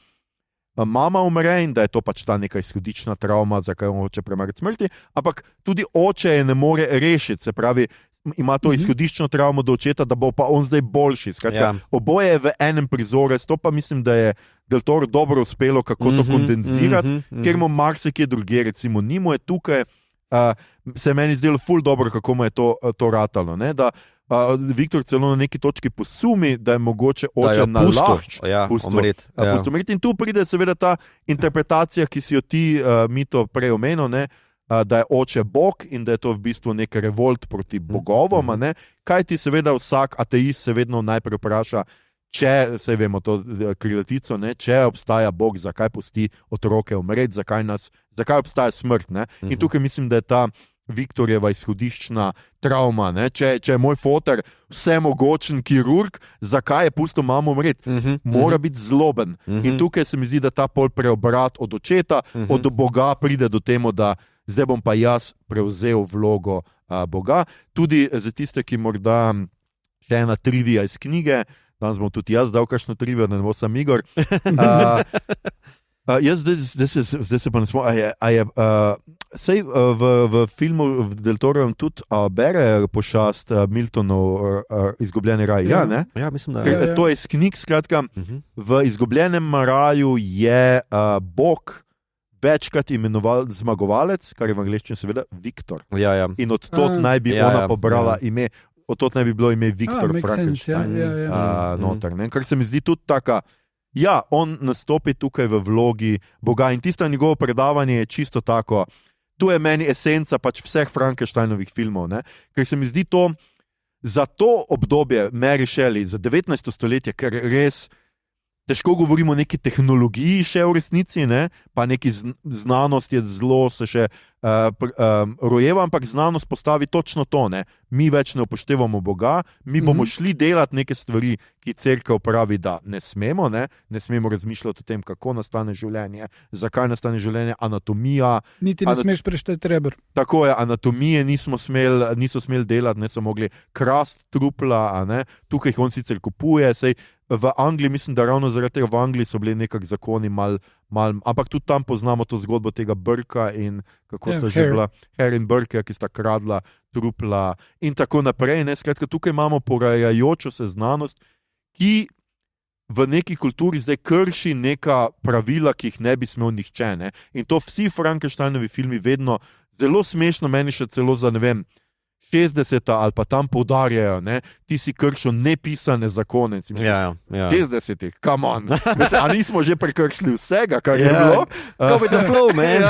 mama umre in da je to pač ta neka izhodična travma, za kaj on hoče premagati smrti, ampak tudi oče je ne more rešiti, se pravi, ima to izhodično travmo do očeta, da bo pa on zdaj boljši. Skratka, oboje je v enem prizoru, to pa mislim, da je Del Toro dobro uspelo, kako to kondenzirati, ker mu marsikje druge, recimo Nimo je tukaj, se je meni zdelo ful dobro, kako mu je to ratalo, ne, da Viktor celo na neki točki posumi, da je mogoče oče nalašč umreti. In tu pride seveda ta interpretacija, ki si jo ti, Mito, prej omenil, da je oče Bog in da je to v bistvu nek revolt proti bogovom. Kaj ti seveda vsak ateist se vedno najprej vpraša, če, saj vemo to krilatico, če obstaja Bog, zakaj pusti otroke umreti, zakaj obstaja smrt. In tukaj mislim, da je ta Viktorjeva izhodiščna travma. Če je moj foter vsemogočen kirurg, zakaj je pustil mamo umreti? Mora biti zloben. In tukaj se mi zdi, da ta pol preobrat od očeta, od Boga pride do temu, da zdaj bom pa jaz prevzel vlogo Boga. Tudi za tiste, ki morda še ena trivija iz knjige, danes bom tudi jaz dal kakšno trivijo, da ne bo sam Igor. Zdaj se pa ne spomnim, sej v filmu Del Toro tudi bere pošast Miltonov Izgubljeni raj, ne? Ja, mislim, da to je iz knjig, skratka, v Izgubljenem raju je Bog večkrat imenoval zmagovalec, kar je v angleščini seveda Viktor. In od tod naj bi ona pobrala ime, od tod naj bi bilo ime Viktor Frankenstein. Noter, ne? Kar se mi zdi tudi taka, on nastopi tukaj v vlogi Boga in tisto njegovo predavanje je čisto tako, tu je meni esenca pač vseh Frankensteinovih filmov, ne? Ker se mi zdi to, za to obdobje Mary Shelley, za 19. stoletje, ker res težko govorimo o neki tehnologiji še v resnici, ne? Pa neki znanost je zelo se še rojeva, ampak znanost postavi točno to, ne? Mi več ne upoštevamo Boga, mi bomo šli delati neke stvari, ki cerkev pravi, da ne smemo, ne smemo razmišljati o tem, kako nastane življenje, zakaj nastane življenje, anatomija. Niti ne smeš prešteti reber. Tako je, anatomije niso smeli delati, ne so mogli krasti trupla, tukaj jih on sicer kupuje, sej v Angliji, mislim, da ravno zaradi tega v Angliji so bili nekak zakoni ampak tudi tam poznamo to zgodbo tega Brka in kako sta že bila Hare in Burke, ki sta kradla trupla in tako naprej. Skratka, tukaj imamo porajajočo se znanost, ki v neki kulturi zdaj krši neka pravila, ki jih ne bi smel nihče. In to vsi Frankensteinovi filmi vedno zelo smešno, meni še celo za, ne vem, 60 ali pa tam poudarjajo, ti si kršil nepisane zakone. 60, come on. A nismo že prekršili vsega, kar je bilo? Go with the flow, man.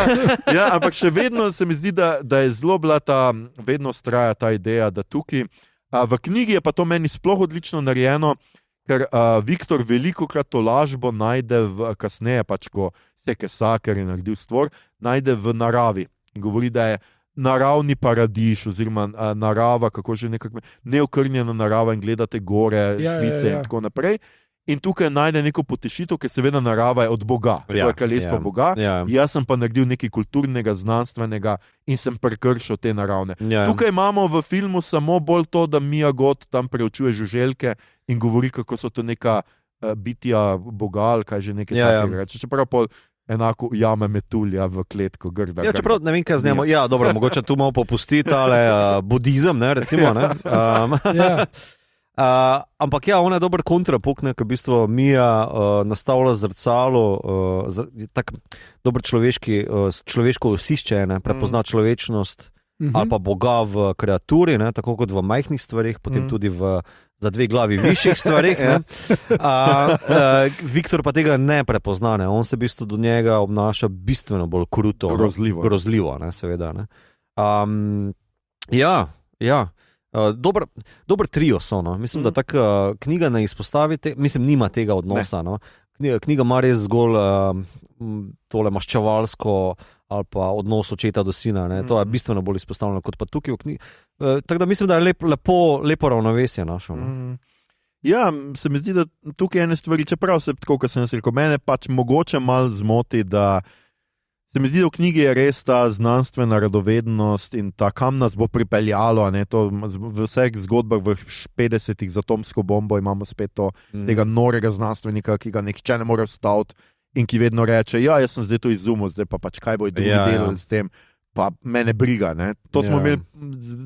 Ampak še vedno se mi zdi, da je zelo bila vedno vztraja ta ideja, da tukaj. V knjigi je pa to meni sploh odlično narejeno, ker Viktor velikokrat to lažbo najde kasneje, pač ko Sekesa, ker je naredil stvor, najde v naravi. In govori, da je naravni paradiž, oziroma narava, kako že nekako neokrnjena narava in gledate gore, Švice in tako naprej. In tukaj najde neko potešitev, ker seveda narava je od Boga, to je kraljestvo Boga. Jaz sem pa naredil nekaj kulturnega, znanstvenega in sem prekršil te naravne. Tukaj imamo v filmu samo bolj to, da Mia Goth tam preučuje žuželke in govori, kako so to neka bitja Boga, ali kaj že nekaj takega reče. Čeprav pol enako jame metulja v kletko, grda. Čeprav ne vem, kaj z njemu. Dobro, mogoče tu malo popustiti, ali budizem, recimo. Ampak ona je dober kontrapok, ker v bistvu Mia nastavlja zrcalo, tako dober človeško osišče, prepozna človečnost ali pa Boga v kreaturi, tako kot v majhnih stvarih, potem tudi za 2 glavi višjih stvarih. Viktor pa tega ne prepozna, on se v bistvu do njega obnaša bistveno bolj kruto, grozljivo, seveda. Dober trio so. Mislim, da taka knjiga ne izpostavi, nima tega odnosa. Knjiga ima res zgolj tole maščevalsko ali pa odnos očeta do sina. To je bistveno bolj izpostavljeno kot pa tukaj v knjigi. Tako da mislim, da je lepo ravnovesje našel. Ja, se mi zdi, da tukaj ene stvari, čeprav se tako, kot sem rekel, mene pač mogoče malo zmoti, da se mi zdi, da v knjigi je res ta znanstvena radovednost in ta, kam nas bo pripeljalo. To, v vseh zgodbah v 50-ih z atomsko bombo imamo spet tega norega znanstvenika, ki ga nihče ne more vstaviti in ki vedno reče, jaz sem zdaj to izumil, zdaj pa pač kaj bojo drugi delali s tem, pa mene briga. To smo imeli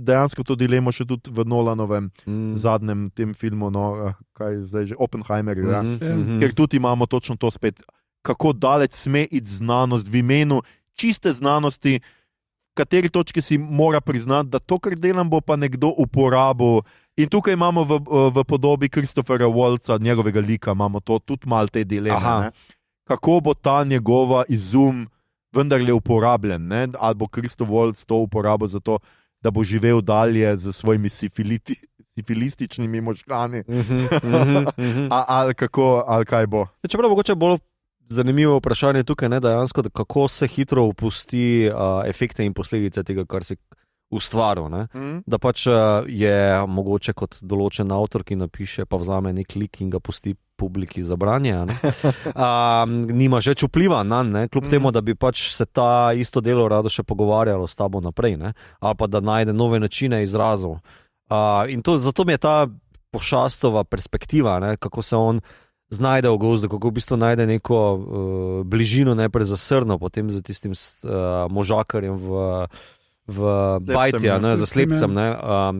dejansko to dilemo še tudi v Nolanovem zadnjem tem filmu, kaj zdaj že, Oppenheimerju, ker tudi imamo točno to spet, kako daleč sme iti znanost v imenu čiste znanosti, v kateri točki si mora priznati, da to, kar delam, bo pa nekdo uporabil. In tukaj imamo v podobi Christophera Waltza, njegovega lika, imamo to tudi malo te dileme. Kako bo ta njegova izum vendarle uporabljen, ali bo Christopher Waltz to uporabil za to, da bo živel dalje z svojimi sifilističnimi možgani, ali kaj bo. Čeprav mogoče bolj zanimivo vprašanje tukaj, dejansko, kako se hitro opusti efekte in posledice tega, kar se ustvaril. Da pač je mogoče kot določen avtor, ki napiše, pa vzame nek lik in ga pusti publiki za branje. Nima že vpliva nanj, kljub temu, da bi pač se ta isto delo rado še pogovarjalo s tabo naprej, ali pa da najde nove načine izrazov. In zato mi je ta pošastova perspektiva, kako se on znajde v gozdu, kako v bistvu najde neko bližino najprej za srno, potem za tistim možakarjem v bajti, za slepcem,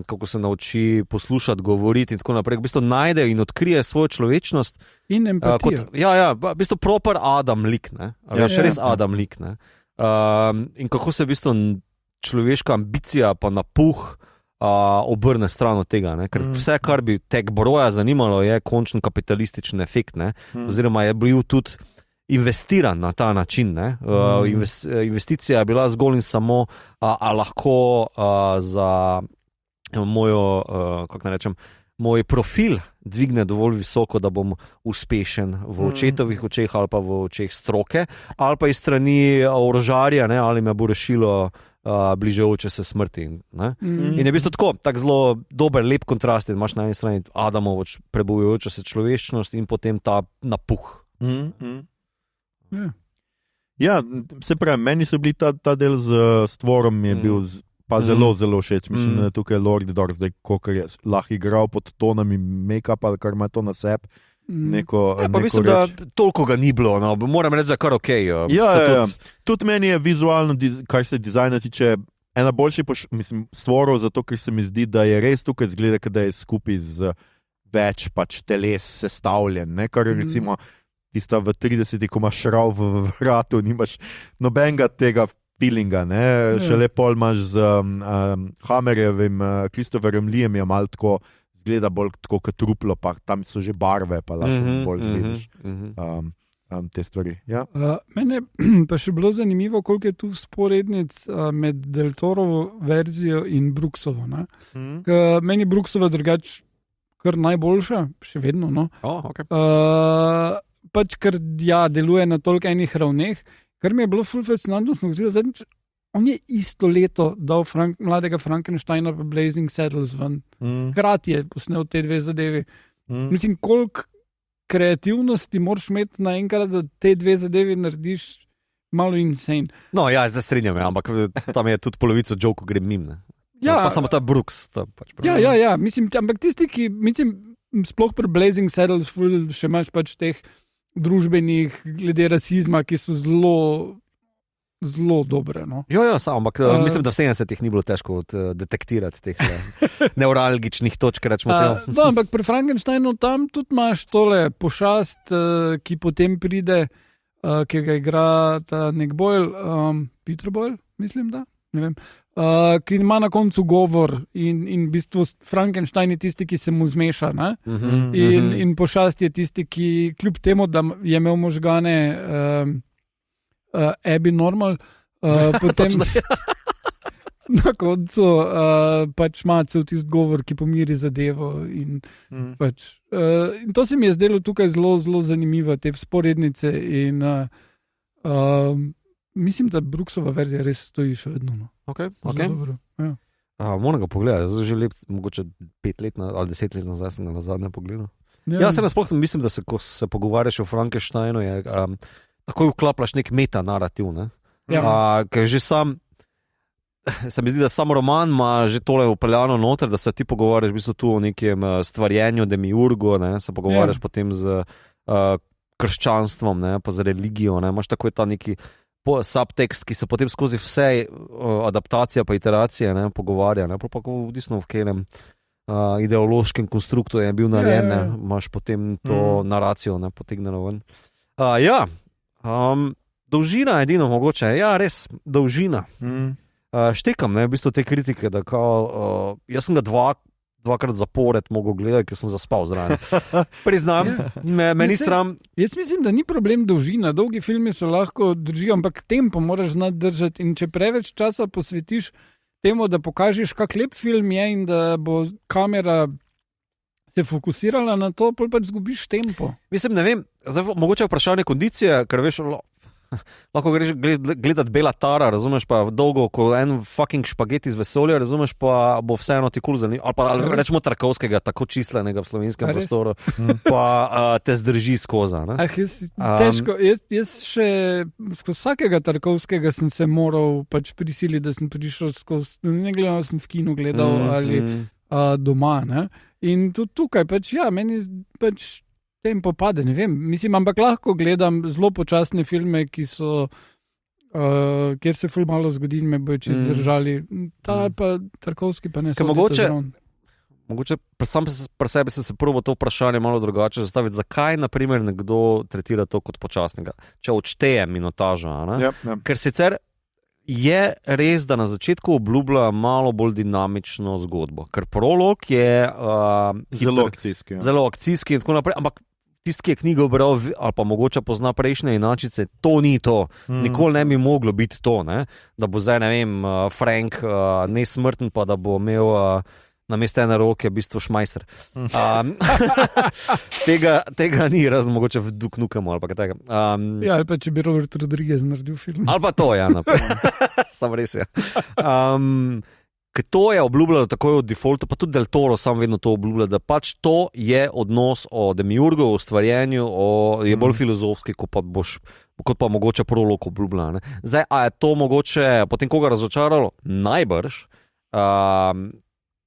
kako se nauči poslušati, govoriti in tako naprej. V bistvu najde in odkrije svojo človečnost. In empatijo. V bistvu proper Adam lik, res Adam lik. In kako se v bistvu človeška ambicija pa napuh obrne stran od tega. Ker vse, kar bi tek broja zanimalo, je končen kapitalističen efekt. Oziroma je bil tudi investiran na ta način. Investicija je bila zgolj in samo lahko za moj profil dvigne dovolj visoko, da bom uspešen v očetovih očeh ali pa v očeh stroke, ali pa iz strani orožarja, ali me bo rešilo bližajoče se smrti. In je v bistvu tako zelo dober, lep kontrast. Imaš na eni strani Adamovo prebujajočo se človečnost in potem ta napuh. Ja, se pravi, meni so bili ta del z stvorom je bil pa zelo, zelo všeč. Mislim, da je tukaj Lord Dor, zdaj, koliko je lahko igral pod tonami make-upa, kar ima to na sebi. Mislim, da toliko ga ni bilo, moram reči, da kar ok. Tudi meni je vizualno, kar se dizajna tiče, ena boljših stvorov, zato ker se mi zdi, da je res tukaj zgleda, da je skupaj z več pač teles sestavljen, kar recimo tista v 30, ko imaš šrav v vratu, nimaš nobenega tega feelinga, ne? Šele pol imaš z Hammerjevim, Christopherjem Leejem je malo tako, zgleda bolj tako kot truplo, pa tam so že barve, pa lahko bolj zvidiš te stvari. Ja? Mene pa še bilo zanimivo, koliko je tu sporednic med Del Torovo verzijo in Brooksovo. Meni Brooksova drugače kar najboljša, še vedno. No? Okay. Pač ker deluje na toliko enih ravneh, kar mi je bilo ful fascinantno, on je isto leto dal mladega Frankensteina pa Blazing Saddles ven. Hkrati je posnel te dve zadevi. Mislim, koliko kreativnosti moraš imeti naenkrat, da te dve zadevi narediš malo insane. No, ja, zdaj strinjam, ampak tam je tudi polovico joke gre mimo. Ja, pa samo ta Brooks. Pač ja. Mislim, ampak tisti, ki, sploh pri Blazing Saddles še imaš pač teh družbenih glede rasizma, ki so zelo dobre. No? Ja, ampak mislim, da v 70-ih ni bilo težko detektirati teh neuralgičnih točk. Ampak pri Frankensteinu tam tudi imaš tole pošast, ki potem pride, ki ga igra ta nek Boyle, Peter Boyle, mislim, da, ne vem. Ki ima na koncu govor in v bistvu Frankenstein je tisti, ki se mu zmeša. In pošast je tisti, ki kljub temu, da je imel možgane Abby Normal, potem na koncu pač ima cel tisti govor, ki pomiri zadevo. In to se mi je zdelo tukaj zelo, zelo zanimivo, te vzporednice in mislim, da Brooksova verzija res stoji še vedno. No. Okay. Ja. Moram ga pogledati, zdaj že mogoče 5 let ali 10 let nazaj sem ga nazadnje pogledal. Ja, se nasploh mislim, da ko se pogovarjaš o Frankensteinu, je takoj vklaplaš nek meta-narativ. Ne? Ker že sam, se mi zdi, da sam roman ima že tole upeljano noter, da se ti pogovarjaš v bistvu tu o nekem stvarjenju, demiurgu, ne? Se pogovarjaš potem z krščanstvom, ne? Pa z religijo, ne? Imaš takoj ta neki subtekst, ki se potem skozi vse adaptacije pa iteracije pogovarja, ne? Pa v katerem ideološkem konstruktu je bil narejen, imaš potem to naracijo potegneno ven. Dolžina edino mogoče, res, dolžina. Štekam, v bistvu te kritike, da jaz sem ga dvakrat zapored mogel gledati, ker sem zaspal zraven. Priznam, me ni sram. Jaz mislim, da ni problem dolžina. Dolgi filmi so lahko držijo, ampak tempo moraš znati držati. In če preveč časa posvetiš temu, da pokažeš, kak lep film je in da bo kamera se fokusirala na to, potem pač zgubiš tempo. Mislim, ne vem, zdaj mogoče vprašanje kondicije, ker veš, lahko greš gledati Bela Tara, razumeš, pa dolgo, ko en fucking špageti z vesolja, razumeš, pa bo vseeno ti kul zanimivo. Ali pa rečemo Tarkovskega, tako čislenega v slovenskem prostoru, pa te zdrži skozi. Težko. Jaz še skozi vsakega Tarkovskega sem se moral pač prisiliti, da sem prišel skozi, ne gledal sem v kinu gledal ali doma. Ne? In tudi tukaj pač, meni pač tempo pade, ne vem. Mislim, ampak lahko gledam zelo počasne filme, ki so, kjer se ful malo zgodi in me bojo čist držali. Ta pa Tarkovski pa ne so. Mogoče pri sebi sem se prvo to vprašanje malo drugače zastaviti. Zakaj, na primer, nekdo tretira to kot počasnega? Če odšteje minutažo, Ker sicer je res, da na začetku obljublja malo bolj dinamično zgodbo. Ker prolog je zelo akcijski in tako naprej, ampak tisti, ki je knjigo bral ali pa mogoče pozna prejšnje inačice, to ni to. Nikoli ne bi moglo biti to, ne? Da bo zdaj, ne vem, Frank nesmrten, pa da bo imel namesto ene roke v bistvu šmajser. Tega ni, razen mogoče v Duke Nukemu ali pa kaj tega. Ali pa če bi Robert Rodriguez naredil film. Ali pa to, sam res je. Ker to je obljubljalo takoj od defaulta, pa tudi Del Toro sam vedno to obljublja, da pač to je odnos o demiurgu, o stvarjenju, je bolj filozofski, kot pa mogoče prolog obljublja. Zdaj, a je to mogoče potem koga razočaralo? Najbrž.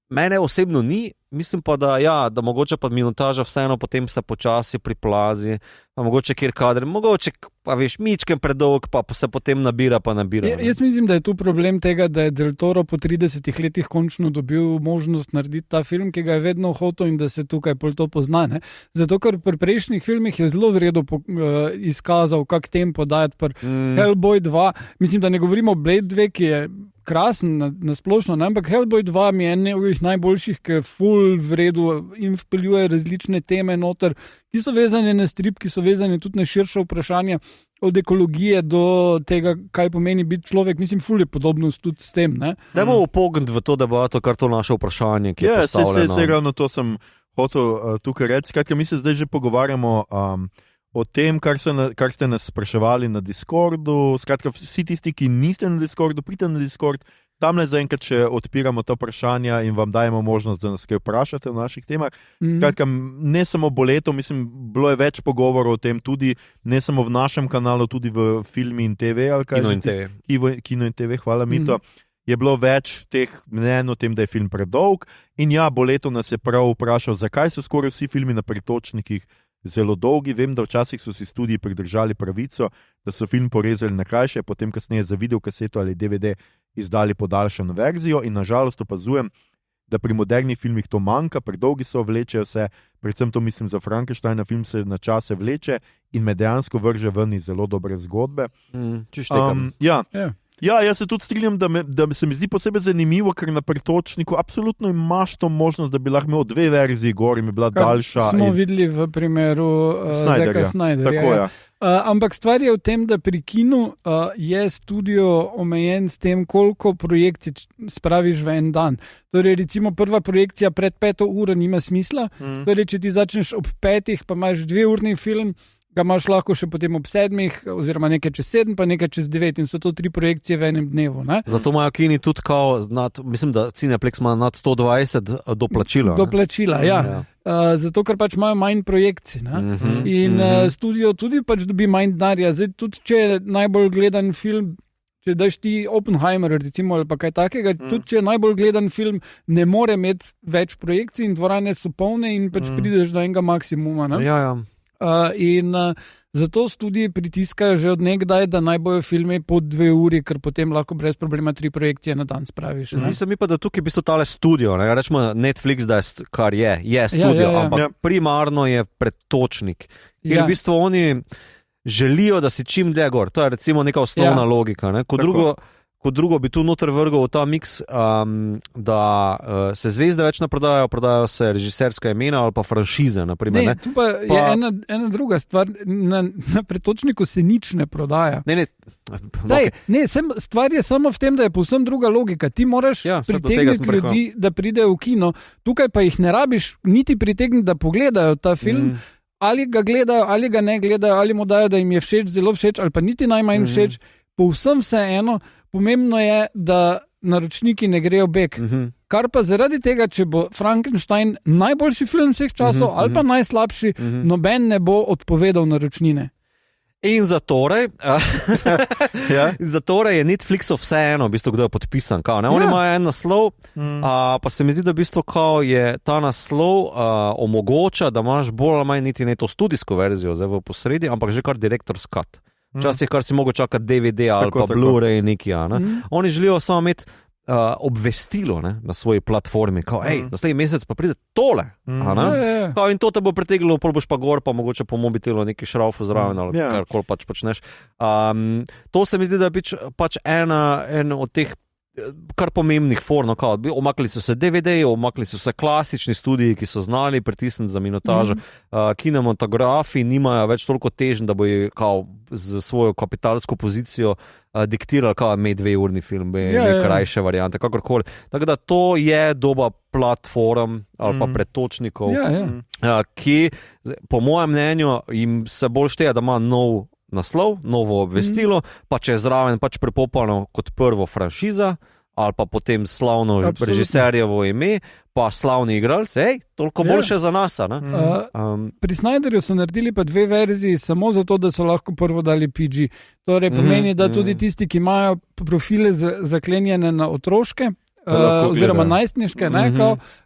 Mene osebno ni, mislim pa, da mogoče pa minutaža vseeno potem se počasi priplazi, pa mogoče kjer kader, mogoče pa veš, mičkem predolg, pa se potem nabira. Jaz mislim, da je tu problem tega, da je Del Toro po 30 letih končno dobil možnost narediti ta film, ki ga je vedno hotel in da se tukaj pol to pozna. Ne? Zato, ker pri prejšnjih filmih je zelo v redu izkazal, kak tempo dajati pri Hellboy 2. Mislim, da ne govorimo o Blade 2, ki je krasen na splošno, ne? Ampak Hellboy 2 mi je ene od najboljših, ki je full v redu in vpeljuje različne teme noter, ki so vezane na strip, ki so vezane tudi na širše vprašanja, od ekologije do tega, kaj pomeni biti človek. Mislim, ful je podobnost tudi s tem. Dajmo upogniti v to debato, kar to naše vprašanje, ki je postavljeno. Ja, ravno to sem hotel tukaj reči. Skratka, mi se zdaj že pogovarjamo o tem, kar ste nas spraševali na Discordu. Skratka, vsi tisti, ki niste na Discordu, pridite na Discord. Tamle zaenkrat, če odpiramo ta vprašanja in vam dajemo možnost, da nas kaj vprašate v naših temah. Skratka, ne samo boleto, mislim, bilo je več pogovorov o tem tudi, ne samo v našem kanalu, tudi v Filmi in TV. Kino in TV, hvala Mito. Je bilo več teh mnenj o tem, da je film predolg. In ja, boleto nas je prav vprašal, zakaj so skoraj vsi filmi na pretočnikih zelo dolgi. Vem, da včasih so si studiji pridržali pravico, da so film porezali na krajše, potem kasneje za videokaseto ali DVD izdali podaljšano verzijo in nažalost opazujem, da pri modernih filmih to manjka, predolgi so, vlečejo se, predvsem to mislim za Frankensteina, film se na čase vleče in me dejansko vrže ven iz zelo dobre zgodbe. Ja, jaz se tudi strinjam, da se mi zdi posebej zanimivo, ker na pretočniku absolutno imaš to možnost, da bi lahko imel 2 verziji gor in bi bila daljša. Smo videli v primeru Zeka Snyderja. Tako je. Ampak stvar je v tem, da pri kinu je studio omejen s tem, koliko projekcij spraviš v en dan. Torej, recimo prva projekcija pred 5 uro nima smisla. Torej, če ti začneš ob 5, pa imaš 2-urni film, ga imaš lahko še potem ob 7, oziroma nekaj čez 7, pa nekaj čez 9 in so to 3 projekcije v enem dnevu. Ne? Zato imajo kini tudi mislim, da Cineplex ima nad 120 doplačila. Doplačila, ja. Zato, ker pač imajo manj projekcij. In studio tudi pač dobi manj denarja. Zdaj, tudi če je najbolj gledan film, če daš ti Oppenheimer, recimo, ali pa kaj takega, tudi če je najbolj gledan film, ne more imeti več projekcij in dvorane so polne in pač prideš do enega maksimuma. Ne? Ja. Zato studiji pritiskajo že od nekdaj, da naj bojo filmi po 2 uri, ker potem lahko brez problema 3 projekcije na dan spraviš. Zdi se mi pa, da tukaj v bistvu tale studio, ne? Rečemo Netflix, da je, kar je studio, ampak primarno je pretočnik. Ker v bistvu oni želijo, da si čim dlje gor. To je recimo neka osnovna logika. Ne? Kot drugo bi tu noter vrgal v ta miks, da se zvezde več ne prodajajo se režiserska imena ali pa franšize. Naprimer, ne, tu pa je ena druga stvar, na pretočniku se nič ne prodaja. Stvar je samo v tem, da je povsem druga logika. Ti moraš pritegniti ljudi, da pridejo v kino, tukaj pa jih ne rabiš niti pritegniti, da pogledajo ta film, ali ga gledajo, ali ga ne gledajo, ali mu dajo, da jim je všeč, zelo všeč, ali pa niti najmanj všeč, povsem vseeno. Pomembno je, da naročniki ne grejo bek. Kar pa zaradi tega, če bo Frankenstein najboljši film vseh časov ali pa najslabši, noben ne bo odpovedal naročnine. In zatorej je Netflixov vseeno, v bistvu, kdo je podpisan. Oni imajo en naslov, pa se mi zdi, da v bistvu je ta naslov omogoča, da imaš bolj ali manj niti ne to studijsko verzijo zdaj v posredi, ampak že kar director's cut. Včasih, kar si mogel čakati DVD ali pa Blu-ray neki. Oni želijo samo imeti obvestilo na svoji platformi, kao, naslednji mesec pa pride tole. In to te bo pritegnilo, pol boš pa gor, pa mogoče po mobitelu neki šraufu zraven ali karkoli pač počneš. To se mi zdi, da je pač en od teh kar pomembnih form. Omakli so se DVD-ji, omakli so se klasični studiji, ki so znali pritisniti za minutažo. Kinematografi nimajo več toliko težnj, da bojo z svojo kapitalsko pozicijo diktirali, kao imej 2-urni film, krajše variante, kakorkoli. Tako da to je doba platform ali pa pretočnikov, ki po mojem mnenju jim se bolj šteje, da ima nov naslov, novo obvestilo, pa če je zraven pač prepopano kot prvo franšiza, ali pa potem slavno režiserjevo ime, pa slavni igralci, toliko boljše za nas. Pri Snyderju so naredili pa 2 verziji samo zato, da so lahko prvo dali PG. Torej pomeni, da tudi tisti, ki imajo profile zaklenjene na otroške, oziroma najstniške,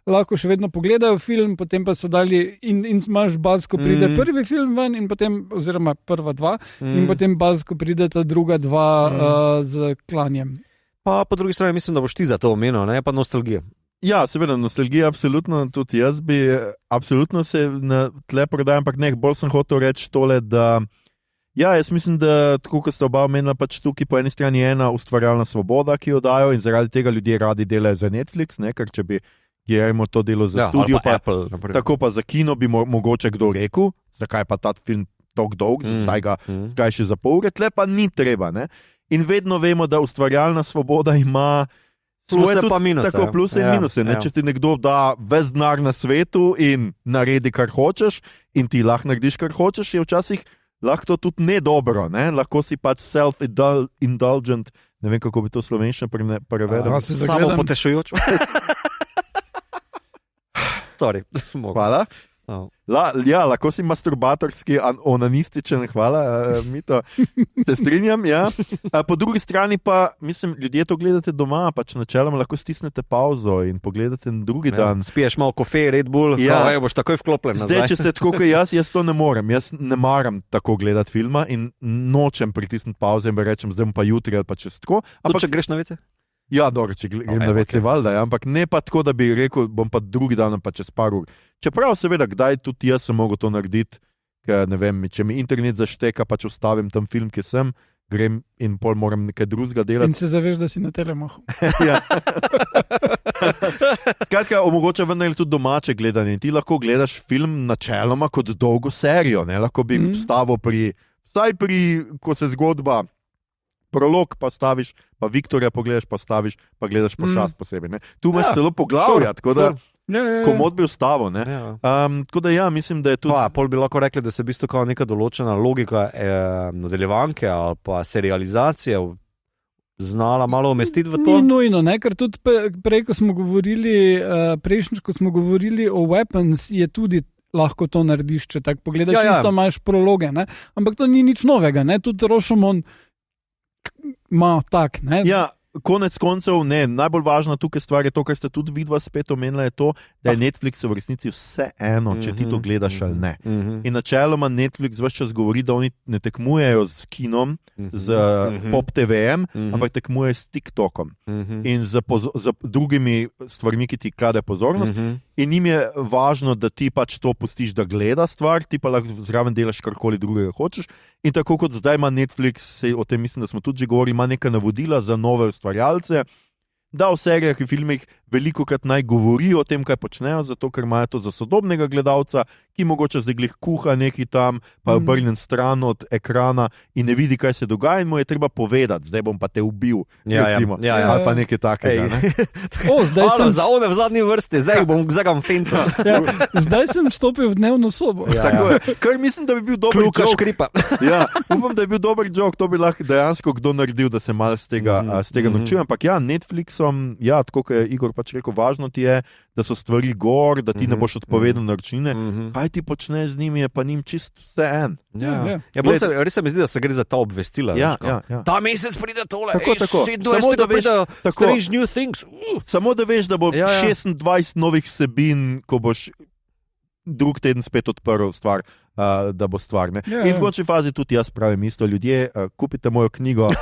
lahko še vedno pogledajo film, potem pa so dali in imaš baz, ko pride prvi film ven, in potem, oziroma prva dva, in potem baz, ko pride ta druga dva z klanjem. Pa po drugi strani mislim, da boš ti za to omenil, ne pa nostalgija. Ja, seveda, nostalgija, absolutno, tudi jaz bi absolutno se na tle prodajal, ampak bolj sem hotel reči tole, da ja, jaz mislim, da tako, kot ste oba omenila, pač tukaj po eni strani je ena ustvarjalna svoboda, ki jo dajo in zaradi tega ljudje radi delajo za Netflix, ker če bi Guillermo to delo za studio, pa Apple, tako pa za kino bi mogoče kdo rekel, zakaj pa ta film tako dolg, zakaj še za pol ure, tle pa ni treba. Ne? In vedno vemo, da ustvarjalna svoboda ima pluse pa minuse. Tako pluse in minuse. Če ti nekdo da ves denar na svetu in naredi, kar hočeš, in ti lahko narediš, kar hočeš, je včasih lahko to tudi ne dobro, lahko si pač self-indulgent, ne vem, kako bi to slovenščino prevedel. Samo potešujoč. Sorry. Hvala. Ja, lahko si masturbatorski, onanističen, hvala, Mito. Se strinjam, ja. Po drugi strani pa, mislim, ljudje to gledate doma, pač načeloma lahko stisnete pauzo in pogledate drugi dan. Spiješ malo kofe, Red Bull, boš takoj vklopljen nazaj. Zdaj, če ste tako kot jaz to ne morem. Jaz ne maram tako gledati filma in nočem pritisniti pauze in rečem, zdaj bom pa jutri ali pa čez tako. Ampak če greš na vece? Ja, dobro, če grem na vece, valjda, ampak ne pa tako, da bi rekel, bom pa drugi dan pa čez par ur. Čeprav seveda, kdaj tudi jaz sem mogel to narediti, ker ne vem, če mi internet zašteka, pač ustavim tam film, ki sem, grem in pol moram nekaj drugega delati. In se zaveš, da si na telemahu. Ja. Skratka, omogoča vendar tudi domače gledanje. Ti lahko gledaš film načeloma kot dolgo serijo, lahko bi vstavil vsaj pri, ko se zgodba prolog pa staviš, pa Viktorja pogledaš, pa staviš, pa gledaš pošast posebej. Ne? Tu imaš celo poglavja, tako da komod bi vstavil. Tako da ja, mislim, da je tudi... Pol bi lahko rekli, da se v bistvu kao neka določena logika nadaljevanke ali pa serializacije znala malo umestiti v to. Ni nujno, ker tudi prej, ko smo govorili, prejšnjič, ko smo govorili o Weapons, je tudi lahko to narediš, če tako pogledaš, isto imaš prologe, ampak to ni nič novega, tudi Rashomon ima tak, Ja, konec koncev, najbolj važna tukaj stvar je to, kar ste tudi vidva spet omenila, je to, da je Netflix v resnici vse eno, če ti to gledaš ali ne. In načeloma Netflix ves čas govori, da oni ne tekmujejo z kinom, z Pop TV-jem, ampak tekmujejo s TikTokom in z drugimi stvarmi, ki ti kradejo pozornost. In njim je važno, da ti pač to pustiš, da gleda stvar, ti pa lahko zraven delaš karkoli drugega hočeš. In tako kot zdaj ima Netflix, o tem mislim, da smo tudi že govorili, ima neka navodila za nove ustvarjalce, da v serijah in filmih velikokrat naj govorijo o tem, kaj počnejo, zato ker imajo to za sodobnega gledalca, ki mogoče zdaj glih kuha neki tam, pa je obrnjen stran od ekrana in ne vidi, kaj se dogaja in mu je treba povedati, zdaj bom pa te ubil, recimo, ali pa nekaj takega. Ne? Zdaj sem za one v zadnji vrsti, zdaj bom zagam fento. Zdaj sem stopil v dnevno sobo. Tako je, kar mislim, da bi bil dober joke. Škripa. Upam, da je bil dober joke, to bi lahko dejansko kdo naredil, da se malo z tega naučil, ampak Netflixom, tako kot je Igor pač rekel, važno ti je, da so stvari gor, da ti ne boš odpovedal naročnine. Kaj ti počneš z njimi, je pa njim čist vse en. Res se mi zdi, da se gre za ta obvestila. Ta mesec pride tole, strange new things. Samo da veš, da bo 26 novih vsebin, ko boš drug teden spet odprl stvar, da bo stvar. In v končni fazi tudi jaz pravim isto, ljudje, kupite mojo knjigo,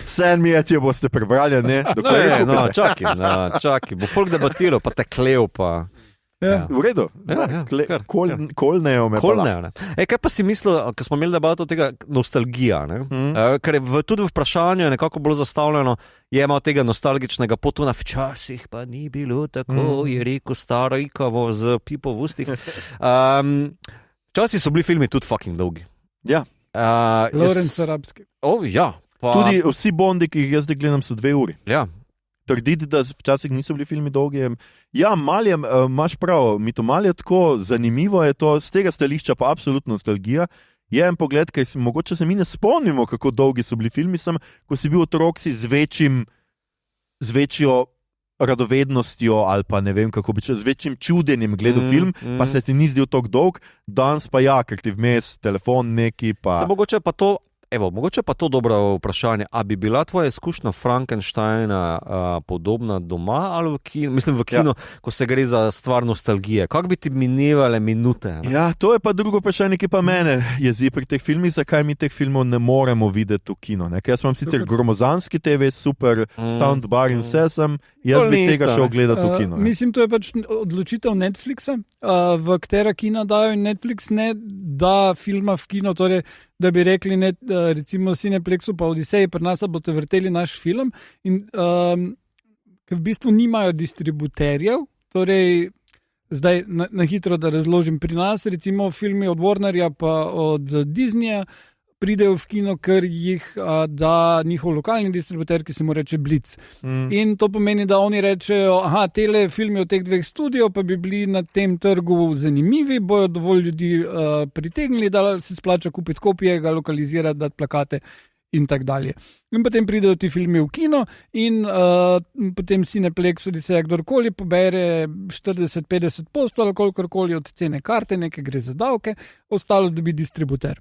vse mi je, če boste prebrali, čakaj, bo folk debatiral, pa te klev, pa... V redu, kolnejo me. Kaj pa si mislil, ko smo imeli debato tega nostalgija, ker je tudi v vprašanju nekako bolj zastavljeno, je imel tega nostalgičnega potuna, včasih pa ni bilo tako, je rekel staro ikavo z pipo v ustih. Včasih so bili filmi tudi fucking dolgi. Ja. Lawrence Arabski. Tudi vsi Bondi, ki jih jaz zdaj gledam, so 2 uri. Ja. Trditi, da včasih niso bili filmi dolgi. Ja, Malje, imaš prav, Malje je tako, zanimivo je to, z tega stališča pa absolutno nostalgija. Je en pogled, kaj mogoče se mi ne spomnimo, kako dolgi so bili filmi, ko si bil otrok, si z večjo radovednostjo ali pa ne vem, kako bi z večjim čudenjem gledal film, pa se ti ni zdel tako dolg, danes pa ker ti vmes telefon neki pa... Mogoče pa to Evo, mogoče pa to dobro vprašanje. A bi bila tvoja izkušnja Frankensteina podobna doma ali v kinu? Mislim, v kinu, ko se gre za stvar nostalgije. Kako bi ti minevale minute? Ne? Ja, to je pa drugo vprašanje, ki pa mene jezi pri teh filmih, zakaj mi teh filmov ne moremo videti v kino. Ne? Ker jaz imam sicer gromozanski TV, super soundbar in vse sem, jaz bi tega šel gledati v kino. Mislim, to je pač odločitev Netflixa, v katera kina dajo in Netflix ne da filma v kino, torej da bi rekli, recimo Cineplexu pa Odiseji, pri nas boste vrteli naš film in v bistvu nimajo distributerjev, torej zdaj na hitro da razložim, pri nas recimo filmi od Warnerja pa od Disneyja pridejo v kino, ker jih da njihov lokalni distributer, ki se mu reče Blitz. In to pomeni, da oni rečejo, tele filmi od teh dveh studijev pa bi bili na tem trgu zanimivi, bojo dovolj ljudi pritegnili, da se splača kupiti kopije, ga lokalizirati, dati plakate in tak dalje. In potem pridejo ti filmi v kino in potem Cineplex, Odiseja, kdorkoli pobere 40-50 postov ali kolikorkoli od cene karte, nekaj gre za davke, ostalo dobi distributer.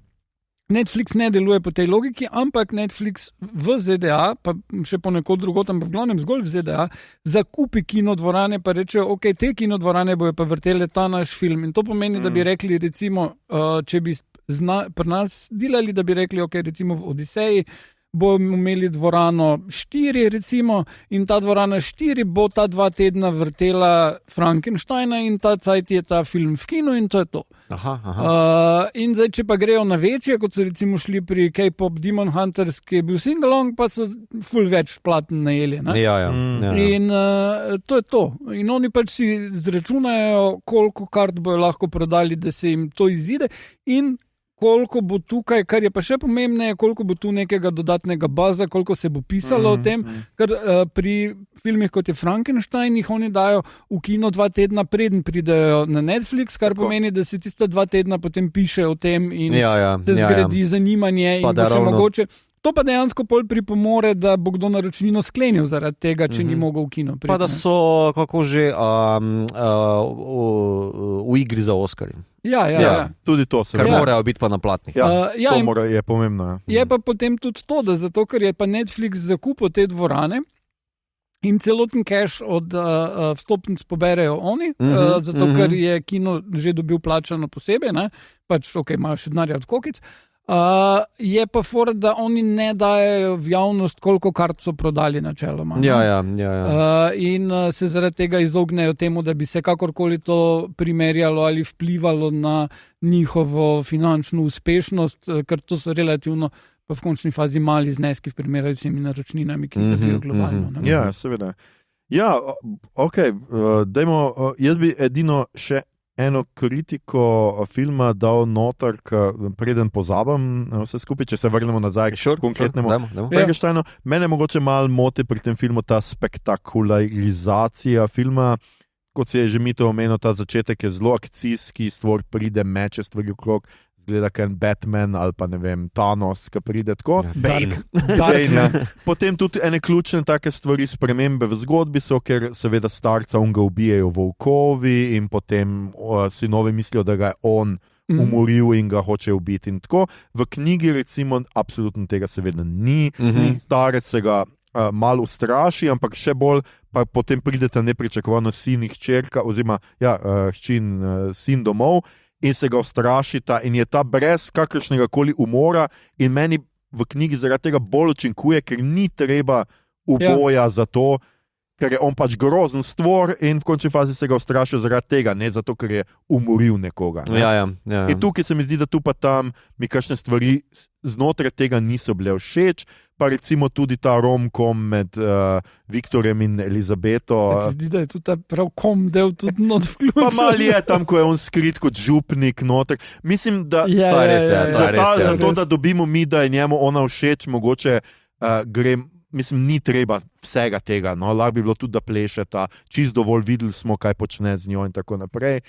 Netflix ne deluje po tej logiki, ampak Netflix v ZDA, pa še ponekod drugot, ampak v glavnem zgolj v ZDA, zakupi kinodvorane, pa rečejo, ok, te kinodvorane bojo pa vrtele ta naš film. In to pomeni, da bi rekli, recimo, če bi pri nas delali, da bi rekli, ok, recimo v Odiseji, bomo imeli dvorano 4, recimo, in ta dvorana 4 bo ta 2 tedna vrtela Frankensteina in ta cajt je ta film v kinu in to je to. In zdaj, če pa grejo na večje, kot so recimo šli pri K-pop Demon Hunters, ki je bil singalong, pa so ful več platen najeli. Ja. In to je to. In oni pač si zračunajo, koliko kart bojo lahko prodali, da se jim to izide in koliko bo tukaj, kar je pa še pomembneje, koliko bo tu nekega dodatnega baza, koliko se bo pisalo o tem, ker pri filmih kot je Frankenstein, jih oni dajo v kino 2 tedna preden pridejo na Netflix, kar pomeni, da se tista 2 tedna potem piše o tem in se zgradi zanimanje in bo še mogoče. To pa dejansko pol pripomore, da bo kdo naročnino sklenil zaradi tega, če ni mogel v kino priti. Pa da so, kako že, v igri za Oskarje. Ja. Tudi to se ker morajo biti pa na platnih. Je pomembno. Je pa potem tudi to, da zato, ker je pa Netflix zakupil te dvorane in celoten cash od vstopnic poberejo oni, zato ker je kino že dobil plačano posebej, ne? Pač ok, imajo še denarja od kokic. Je pa fora, da oni ne dajo v javnost, koliko kart so prodali načeloma. Ja. In se zaradi tega izognejo temu, da bi se kakorkoli to primerjalo ali vplivalo na njihovo finančno uspešnost, ker to so relativno pa v končni fazi mali zneski v primerjavi s temi naročninami, ki jih dobijo globalno. Ja, seveda. Ja, ok, jaz bi edino še eno kritiko filma dal noter, preden pozabim vse skupaj, če se vrnemo nazaj k konkretnemu Frankensteinu. Mene mogoče malo moti pri tem filmu ta spektakularizacija filma, kot se je že Mito omenil, ta začetek je zelo akcijski, stvar pride, meče stvari okrog, zgleda kot Batman ali pa ne vem, Thanos, ki pride tako. Bane. Potem tudi ene ključne take stvari, spremembe v zgodbi so, ker seveda starca ga ubijajo volkovi in potem sinovi mislijo, da ga je on umoril in ga hoče ubiti in tako. V knjigi recimo absolutno tega seveda ni, starec se ga malo ustraši, ampak še bolj pa potem prideta nepričakovano sin in hčerka oziroma sin domov in se ga ustrašita in je ta brez kakršnega koli umora in meni v knjigi zaradi tega bolj učinkuje, ker ni treba uboja za to, ker je on pač grozen stvor in v končni fazi se ga ustrašijo zaradi tega, ne zato, ker je umoril nekoga. Ne? Ja. In tukaj se mi zdi, da tu pa tam mi kakšne stvari znotraj tega niso bile všeč, pa recimo tudi ta rom-com med Viktorjem in Elizabeto. Zdi, da je tudi ta prav kom del tudi not vključen. Pa mal je tam, ko je on skrit kot župnik noter. Mislim, da zato, da dobimo mi, da je njemu ona všeč, mogoče ni treba vsega tega, no, lahko bi bilo tudi, da plešeta, čisto dovolj videli smo, kaj počne z njo in tako naprej.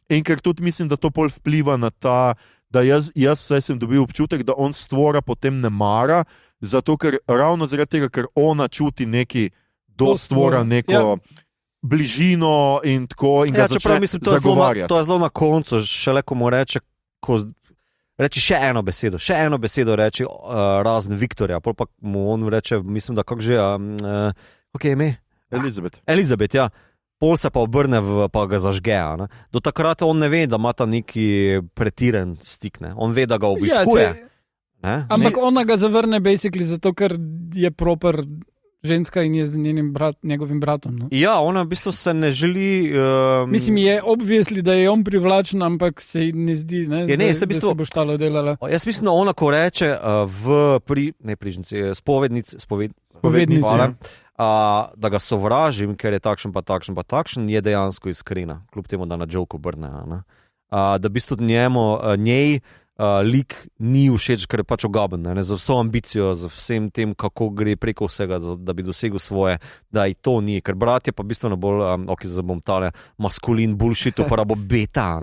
In ker tudi mislim, da to pol vpliva na ta, da jaz sem dobil občutek, da on stvora potem ne mara, zato ker ravno zaradi tega, ker ona čuti neki do stvora neko bližino in tako in ga začne zagovarjati. To je zelo na koncu, šele ko mu reče, reči še eno besedo reči, razen Viktorja, pol pa mu on reče, mislim, da kako že, kako je ime? Elizabeth, ja. Pol se pa obrne, pa ga zažge. Ne? Do takrat on ne ve, da ima ta neki pretiren stik, ne? On ve, da ga obiskuje. Ja, ampak ona ga zavrne basically zato, ker je proper ženska in je z njegovim bratom. No? Ja, ona v bistvu se ne želi... Mislim, je obvisli, da je on privlačen, ampak se ne zdi, ne, je, ne, se bistvu, da se bo štalo delala. Jaz mislim, da ona, ko reče spovednici, da ga sovražim, ker je takšen pa takšen, je dejansko iskrena, kljub temu, da na joke obrne. Da v bistvu njej lik ni všeč, ker je pač ogaben, za vso ambicijo, za vsem tem, kako gre preko vsega, da bi dosegel svoje, da i to ni, ker brat je pa bistveno bolj, bom tale maskulin bullshit, uporabo beta.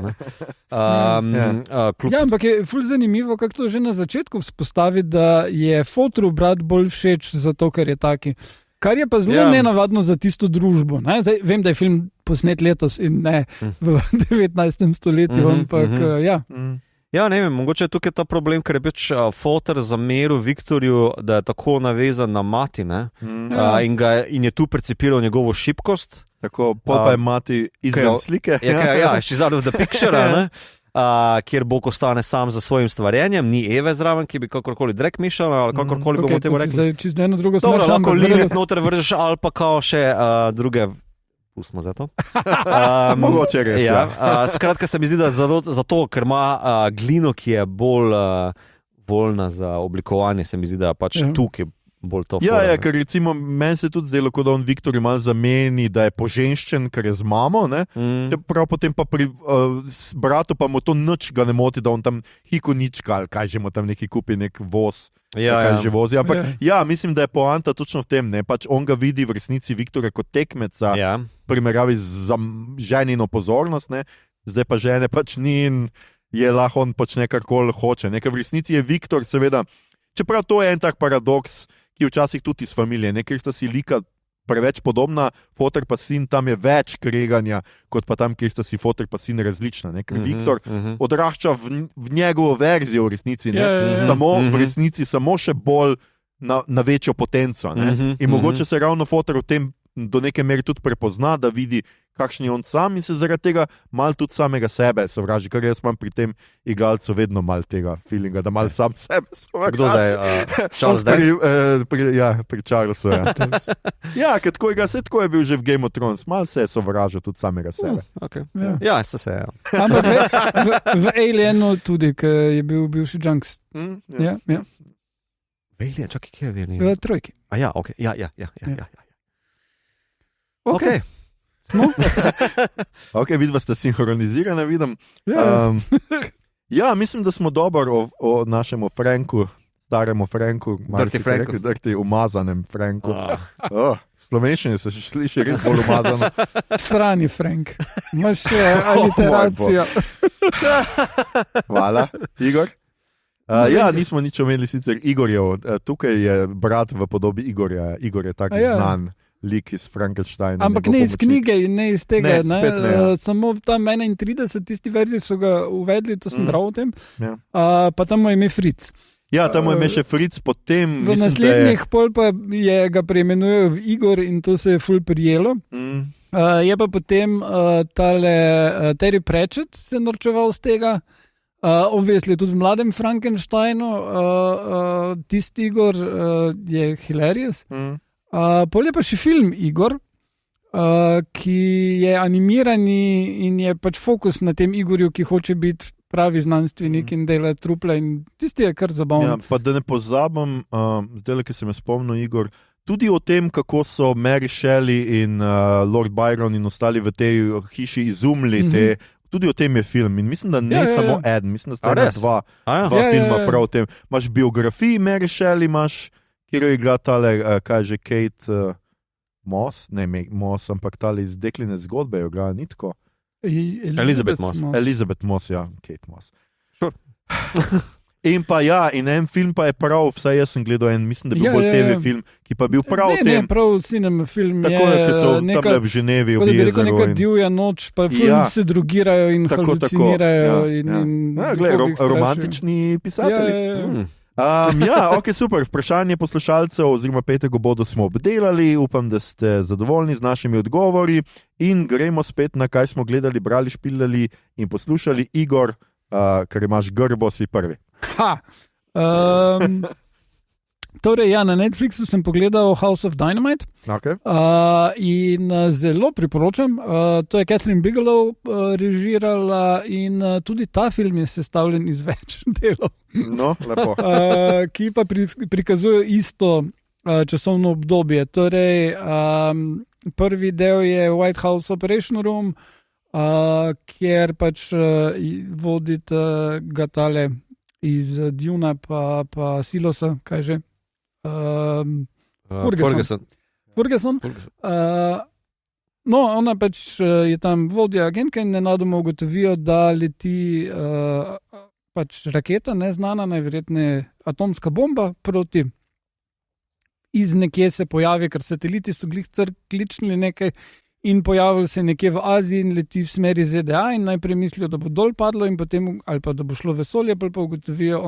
Ampak je ful zanimivo, kako to že na začetku vzpostavi, da je fotru brat bolj všeč zato, ker je taki. Kar je pa zelo nenavadno za tisto družbo. Ne? Zdaj, vem, da je film posnet letos in ne v 19. stoletju, ampak ja. Ja, ne vem, mogoče je tukaj ta problem, ker je pač foter zameril Viktorju, da je tako navezan na mati, in je tu percipiral njegovo šibkost. Tako, pa je mati izven slike. She's out of the picture, kjer Bog ostane sam za svojim stvarjenjem, ni Eve zraven, ki bi kakorkoli drek mišala, ali kakorkoli bomo temu rekli. Zdaj čisto eno drugo smer. Dobro, lahko Lilet noter vržeš, ali pa kao še druge... Pustimo za to. Mogoče res. Skratka, se mi zdi, da zato, ker ima glino, ki je bolj voljna za oblikovanje, se mi zdi, da pač tukaj bolj to. Ja, ker recimo meni se tudi zdelo, da on Viktorju malo zameni, da je poženščen, ker je z mamo, prav potem pa pri bratu pa mu to nič ga ne moti, da on tam hiko nička, ali kaj že mu tam neki kupi nek voz. Že vozi. Ampak mislim, da je poanta točno v tem, pač on ga vidi v resnici Viktorja kot tekmeca, primeravi za ženino pozornost, zdaj pa žene pač ni in je lahko on počne karkoli hoče. Ker v resnici je Viktor seveda, čeprav to je en tak paradoks, ki včasih tudi iz familije, ker sta si lika preveč podobna, foter pa sin, tam je več kreganja, kot pa tam, kjer sta si foter pa sin različna. Ker Viktor odrašča v njegovo verzijo v resnici, v resnici samo še bolj na večjo potenco. In mogoče se ravno foter v tem do neke mere tudi prepozna, da vidi, kakšen je on sam in se zaradi tega mal tudi samega sebe sovraži, kar jaz imam pri tem igralcu vedno mal tega feelinga, da mal sam sebe sovraži. Kdo zdaj? Charles Dance? Pri Charlesu, ker tako je bil že v Game of Thrones, mal se je sovražil tudi samega sebe. Ja, se je. Ampak v Alienu tudi, ker je bil bivši Junks. Ja. Alien, čakaj, kje je Alien? V trojki. Ja. Okay. Vidva ste sinhronizirani, vidim. Mislim, da smo dobro o našemu Franku, staremu Franku, drti umazanem Franku. V slovenščini se sliši res bolj umazano. Strani Frank, imaš aliteracijo. Hvala, Igor. Nismo nič omenili sicer Igorjev, tukaj je brat v podobi Igorja, Igor je tak znan lik iz Frankensteina. Ampak ne iz knjige in ne iz tega, samo tam 31, tisti verziji so ga uvedli, to sem bral o tem, pa tam mu je ime Fritz. Ja, tam mu je ime še Fritz, potem v naslednjih pol pa ga preimenujejo v Igor in to se je ful prijelo. Je pa potem Terry Pratchett se norčeval z tega, obvisli tudi v Mladem Frankensteinu, tisti Igor je hilarious. Pol je pa še film Igor, ki je animirani in je pač fokus na tem Igorju, ki hoče biti pravi znanstvenik in dela truple in tisti je kar zabavno. Pa da ne pozabim, zdaj, ki se me spomnil Igor, tudi o tem, kako so Mary Shelley in Lord Byron in ostali v tej hiši izumili tudi o tem je film in mislim, da ne samo eden, mislim, da sta dva filma prav o tem. Imaš biografiji Mary Shelley, kjer je igra tale, kaj že, Kate Moss, ne Moss, ampak tale iz Dekline zgodbe je igra, ni tako? Elizabeth Moss. Elizabeth Moss, ja, Kate Moss. Sure. In pa in en film pa je prav, vsaj jaz sem gledal mislim, da je bil bolj TV film, ki pa je bil prav o tem. Ne, prav cinema film tako, je. Tako, ki so tam v Ženevi v jezeru. Tako, neka divja noč, pa se drugirajo in halucinirajo. Romantični pisatelji. Ok, super. Vprašanje poslušalcev oziroma petega bodo smo obdelali. Upam, da ste zadovoljni z našimi odgovori in gremo spet na kaj smo gledali, brali, špilali in poslušali. Igor, ker imaš grbo, si prvi. Torej, na Netflixu sem pogledal House of Dynamite in zelo priporočam. To je Catherine Bigelow režirala in tudi ta film je sestavljen iz več delov. No, lepo. Ki pa prikazujejo isto časovno obdobje. Torej, prvi del je White House Operation Room, kjer pač vodita ga tale iz Duna pa Silosa, kaj že? Ferguson. No, ona pač je tam vodja agentka in nenadoma ugotovijo, da leti pač raketa, neznana, najverjetneje atomska bomba proti. Iz nekje se pojavi, ker sateliti so kliknili nekaj in pojavili se nekje v Aziji in leti v smeri ZDA in najprej mislijo, da bo dol padlo in potem, ali pa da bo šlo vesolje, pa ugotovijo,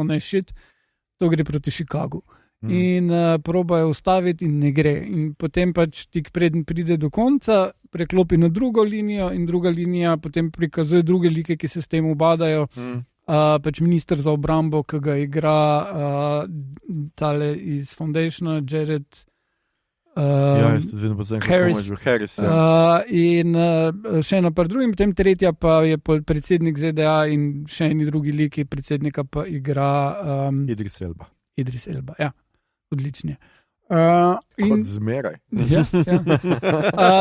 to gre proti Chicagu. In probajo ustaviti in ne gre. In potem pač tik preden pride do konca, preklopi na drugo linijo in druga linija potem prikazuje druge like, ki se s tem ubadajo. Pač minister za obrambo, ki ga igra tale iz Foundationa, Jared Harris. In še eno par drugim, potem tretja pa je predsednik ZDA in še eni drugi liki, predsednika pa igra Idris Elba, ja. Odlični. Kot zmeraj. Ja.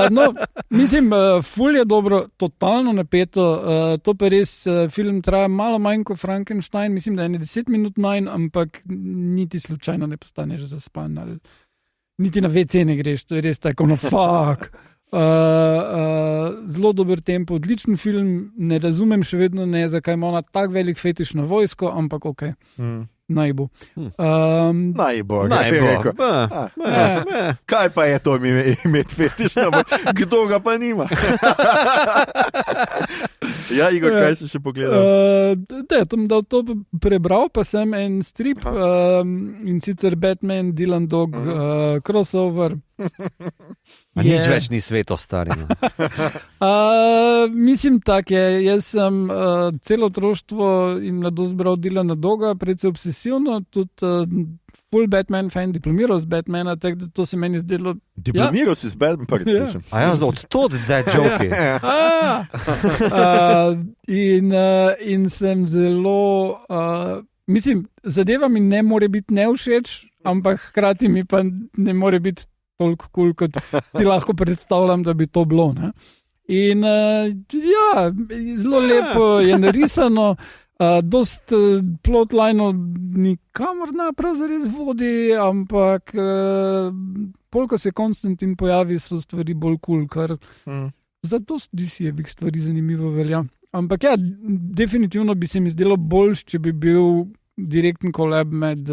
No, mislim, ful je dobro, totalno napeto. To pa res, film traja malo manj kot Frankenstein, mislim, da je 10 minut manj, ampak niti slučajno ne postaneš zaspan. Niti na WC ne greš, to je res tako, fuck. Zelo dober tempo, odličen film, ne razumem še vedno ne, zakaj ima ona tak velik fetiš na vojsko, ampak ok. Naj bo. Kaj pa je to imeti fetiš? Kdo ga pa nima? Ja, Igor, kaj si še pogledal? Tam da to prebral, pa sem en strip in sicer Batman, Dylan Dog, crossover. Nič več ni sveto stari. Mislim tak je, jaz sem celo otroštvo in mladost bral Dylana Doga, predvsem obsesivno, tudi full Batman fan, diplomiral z Batmana, tako da to se meni zdelo... Diplomiral si z Batman, prvi slišem. Od tod that joke. In sem zelo... mislim, zadeva mi ne more biti nevšeč, ampak hkrati mi pa ne more biti toliko cool, kot ti lahko predstavljam, da bi to bilo. Ne? In zelo lepo je narisano, dost plotline nikamor prav zares vodi, ampak koliko se Konstantin pojavi, so stvari bolj cool, kar zato DC-jevih stvari zanimivo velja. Ampak definitivno bi se mi zdelo boljš, če bi bil direkten kolab med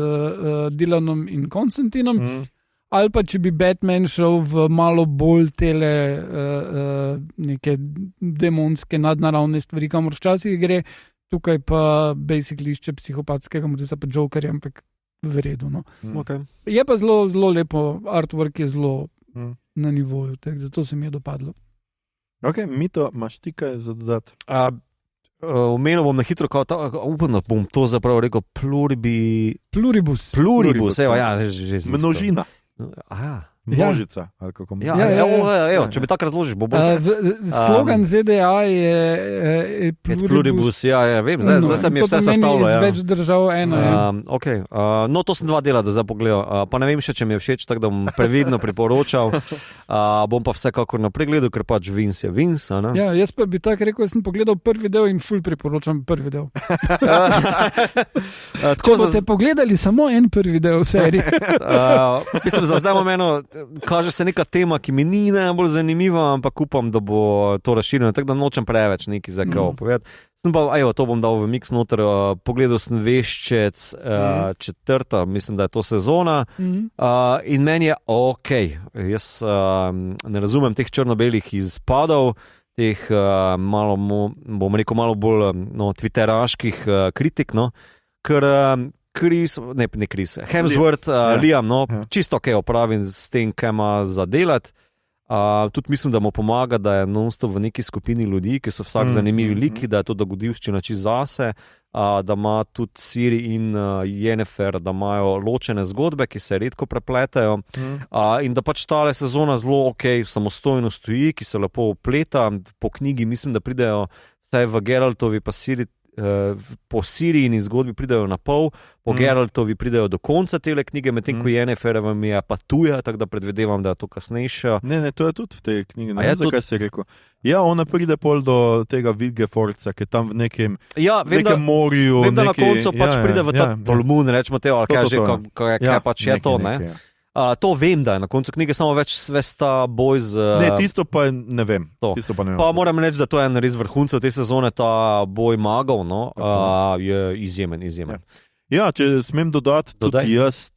Dylanom in Konstantinom, ali pa če bi Batman šel v malo bolj tele neke demonske, nadnaravne stvari, kamor včasih gre, tukaj pa basically išče psihopatskega modisa pa Jokerja, ampak v redu. No. Okay. Je pa zelo, zelo lepo, artwork je zelo na nivoju, zato se mi je dopadlo. Ok, Mito, imaš ti kaj za dodati? Omenil bom na hitro, upam, da bom to zapravo rekel, pluribus. Že množina. Množica. Če bi tako razložil, bo bolj. Slogan ZDA je pluribus. Vem, zdaj se mi je vse sestavilo. Iz več držav eno. Okay. No, to sem 2 dela do zdaj pogledal. Pa ne vem še, če mi je všeč, tako da bom previdno priporočal. Bom pa vsekakor naprej gledal, ker pač Vince je Vince. Ja, jaz pa bi tako rekel, jaz sem pogledal prvi del in ful priporočam prvi del. Če boste pogledali samo en prvi del v seriji. Mislim, za zdaj imam eno kaže se neka tema, ki mi ni najbolj zanimiva, ampak upam, da bo to razširjeno, tako da nočem preveč nekaj za kao povedati. Sem pa, to bom dal v mix noter, pogledal sem Veščec, četrta, mislim, da je to sezona, in meni je jaz ne razumem teh črno-belih izpadov, teh malo bolj twitteraških kritik, ker Hemsworth, Liam, čisto opravim s tem, kaj ima za delati. Tudi mislim, da mu pomaga, da je non-stop v neki skupini ljudi, ki so vsak zanimivi liki, da je to dogodivščina čisto zase, da ima tudi Siri in Jennifer, da imajo ločene zgodbe, ki se redko prepletajo, in da pač tale sezona zelo samostojno stoji, ki se lepo opleta. Po knjigi mislim, da pridejo vsaj v Geraltovi pa Siri, po Sirijini zgodbi pridejo na pol, po Geraltovi pridejo do konca tele knjige, medtem ko Jenniferova mi je pa tuja, tako da predvidevam, da je to kasnejša. Ne, to je tudi v tej knjigi, ne vem, zakaj si rekel. Ja, ona pride pol do tega Vilgefortza, ki je tam v nekem morju. Vem, da na koncu pač pride v ta Tolmun, rečemo te, ali kaj pač je to, ne? To vem, da je na koncu knjige samo več svesta boj z... Ne, tisto pa ne vem. Pa moram reči, da to je en res vrhuncev te sezone, ta boj magov, je izjemen. Ja, če smem dodati, tudi jaz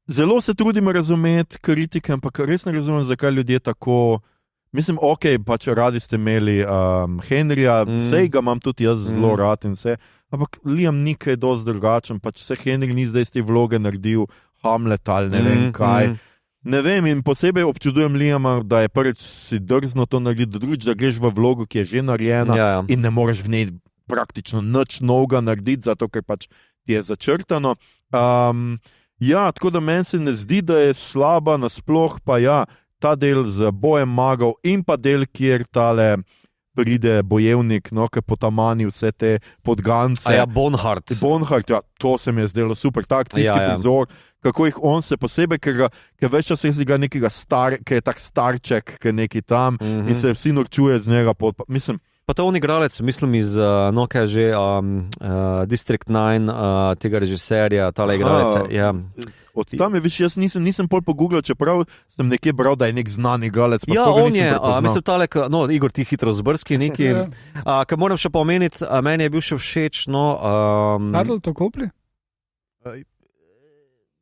zelo se trudim razumeti kritike, ampak res ne razumem, zakaj ljudje tako... Mislim, pač radi ste imeli Henrya, sej ga imam tudi jaz zelo rad in vse, ampak Liam ni kaj dosti drugačen, pač se Henry ni zdaj iz te vloge naredil Hamlet ali ne vem kaj. Ne vem, in posebej občudujem Liama, da je prvič si drzno to narediti, drugič, da greš v vlogo, ki je že narejena in ne moreš v njej praktično nič novega narediti, zato ker pač ti je začrtano. Tako da meni se ne zdi, da je slaba, nasploh pa ta del z bojem magov in pa del, kjer tale pride bojevnik, ki potamani vse te podgance. Bonhart, to se mi je zdelo super, takcijski prizor, kako jih on se posebej, ker več čas je ga nekega ki je tak starček, ki je neki tam in se vsi norčuje z njega. Mislim, pa to on igralec, mislim iz, kaj je že, District 9, tega režiserja, tale igralec. Od tam je, jaz nisem pol pogooglal, čeprav sem nekje bral, da je nek znan igralec. On je, mislim tale, Igor, ti hitro zbrski neki, kar moram še pomeniti, meni je bil še všeč, Harold Copley?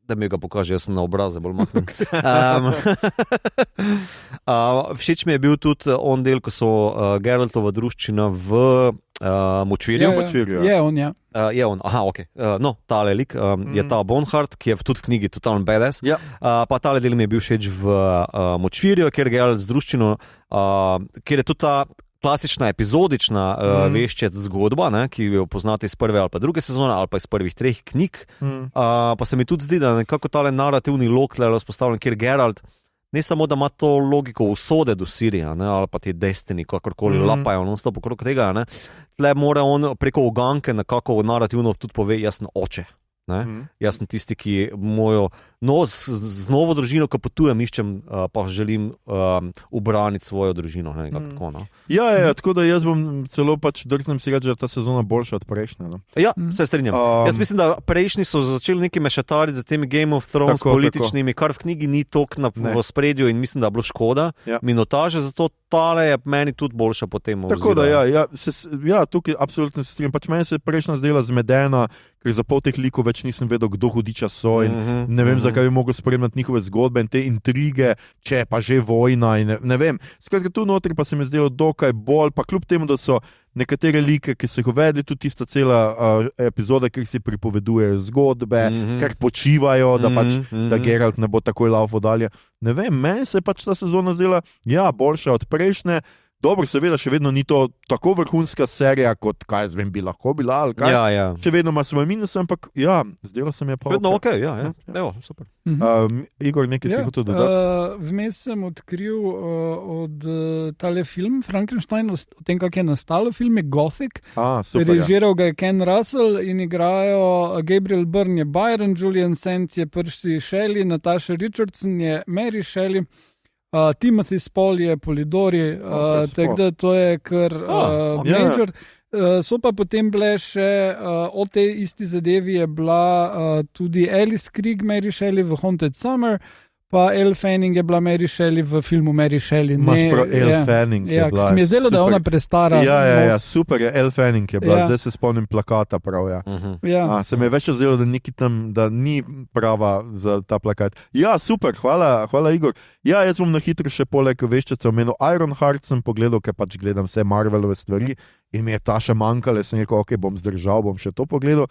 Da mi ga pokaže, jaz sem na obraze bolj mahnem. Všeč mi je bil tudi on del, ko so Geraltova druščina v Močvirju. Je on, je on, tale lik je ta Bonhart, ki je tudi v knjigi totalno badass. Pa tale del mi je bil všeč v Močvirju, kjer Geralt z druščino, kjer je tudi ta klasična epizodična Veščec zgodba, ki jo poznate iz prve ali pa druge sezone ali pa iz prvih 3 knjig. Pa se mi tudi zdi, da nekako tale narativni lok tle vzpostavljen, kjer Geralt ne samo, da ima to logiko usode do Sirija, ali pa te Destiny, kakorkoli lapajo non-stop okrog tega, tle mora on preko uganke nekako narativno tudi pove, jaz sem oče. Jaz sem tisti, ki mojo z novo družino, ko potujem, iščem, pa želim ubraniti svojo družino. Tako da jaz bom celo pač drznem si reči, da je ta sezona boljša od prejšnje. Se strinjam. Jaz mislim, da prejšnji so začeli neki mešetariti za temi Game of Thrones političnimi, kar v knjigi ni toliko v spredju in mislim, da je bilo škoda. Minotaže, zato tale je meni tudi boljša potem. Tako da tukaj absolutno se strinjam. Pač meni se je prejšnja zdela zmedena, ker za pol teh likov več nisem vedel, kdo hudiča so in ne vem, zakaj bi mogel spremljati njihove zgodbe in te intrige, če je pa že vojna in ne vem. Skratka, tu notri pa se mi zdelo dokaj bolj, pa kljub temu, da so nekatere like, ki so jih uvedli, tudi tista cela epizoda, kjer si pripovedujejo zgodbe, ker počivajo, da Geralt ne bo takoj laufal dalje. Ne vem, meni se je pač ta sezona zdela, boljša od prejšnje. Dobro, seveda, še vedno ni to tako vrhunska serija, kot bi lahko bila, ali kaj. Še vedno ima svoje minuse, ampak zdelo se mi je pa vedno super. Igor, nekaj si hotel dodati? Vmes sem odkril od tale film Frankenstein, o tem, kak je nastalo, film je Gothic. Režiral ga je Ken Russell in igrajo Gabriel Byrne je Byron, Julian Sands je Percy Shelley, Natasha Richardson je Mary Shelley, Timothy Spall je Polidori, tako da to je kar major. So pa potem bile še o tej isti zadevi je bila tudi Alice Krieg, Mary Shelley v Haunted Summer, pa Elle Fanning je bila Mary Shelley v filmu Mary Shelley. Imaš prav, Elle Fanning je bila. Se mi je zdelo, da je ona prestara. Ja, super je, Elle Fanning je bila, zdaj se spomnim plakata prav, se mi je več zdelo, da neki tam, da ni prava za ta plakat. Ja, super, hvala Igor. Ja, jaz bom na hitro še poleg veščice omenil Ironheart, sem pogledal, ker pač gledam vse Marvelove stvari in mi je ta še manjkala, sem rekel, ok, bom zdržal, bom še to pogledal.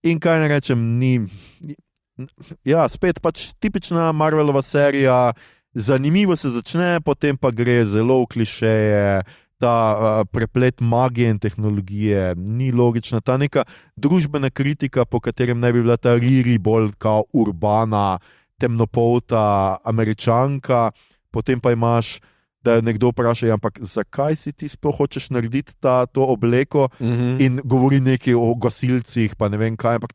In kaj ne rečem, ja, spet pač tipična Marvelova serija, zanimivo se začne, potem pa gre zelo v klišeje, ta preplet magije in tehnologije ni logična, ta neka družbena kritika, po katerem ne bi bila ta Riri bolj kao urbana, temnopolta Američanka, potem pa imaš, da je nekdo vpraša, ampak zakaj si ti sploh hočeš narediti to obleko in govori nekaj o gasilcih, pa ne vem kaj, ampak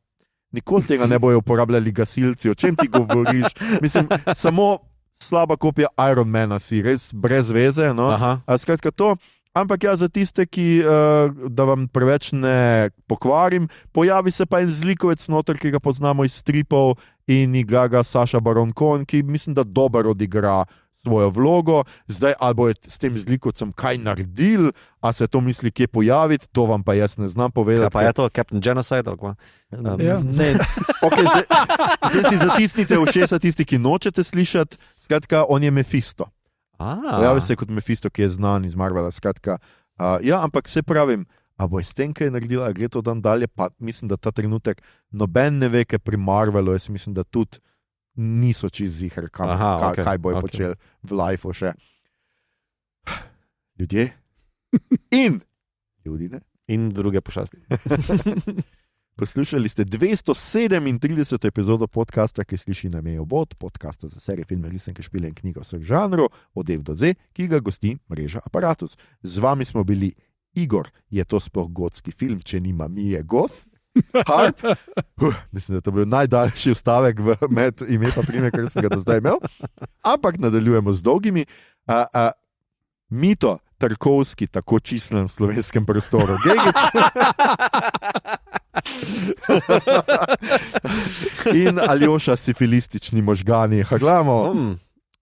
nikoli tega ne bojo uporabljali gasilci, o čem ti govoriš? Mislim, samo slaba kopija Ironmana si, res brez veze, no? Skratka to, ampak ja, za tiste, ki, da vam preveč ne pokvarim, pojavi se pa en zlikovec noter, ki ga poznamo iz stripov in igra ga Saša Baron Cohen, ki mislim, da dobro odigra svojo vlogo, zdaj ali bo s tem zlikovcem kaj naredil, a se to misli kje pojaviti, to vam pa jaz ne znam povedati. Kaj pa je to, Captain Genocide? Ne, okay, zdaj si zatisnite ušesa tisti, ki nočete slišati, skratka, on je Mephisto. Pojavi se kot Mephisto, ki je znan iz Marvela, skratka. Ja, ampak se pravim, a bo s tem kaj naredila, a gre to dan dalje, pa mislim, da ta trenutek noben ne ve, kaj pri Marvelu, jaz mislim, da tudi niso čist ziher, kaj bojo počeli v lifeu še. Ljudje in ljudi, ne? In druge pošasti. Poslušali ste 237. epizodo podcasta, ki sliši na Mejo Bot, podcasta za serije, filme, risanke, špile in knjige vseh žanrov, od F do Z, ki ga gosti mreža Apparatus. Z vami smo bili Igor, je to sploh gotski film, če nima Mije Goth? Harp. Mislim, da to bil najdaljši vstavek med ime pa prime, kar sem ga do zdaj imel. Ampak nadaljujemo z dolgimi. Mito Tarkovski, tako čislen v slovenskem prostoru. In Aljoša sifilistični možgani. Harlamo.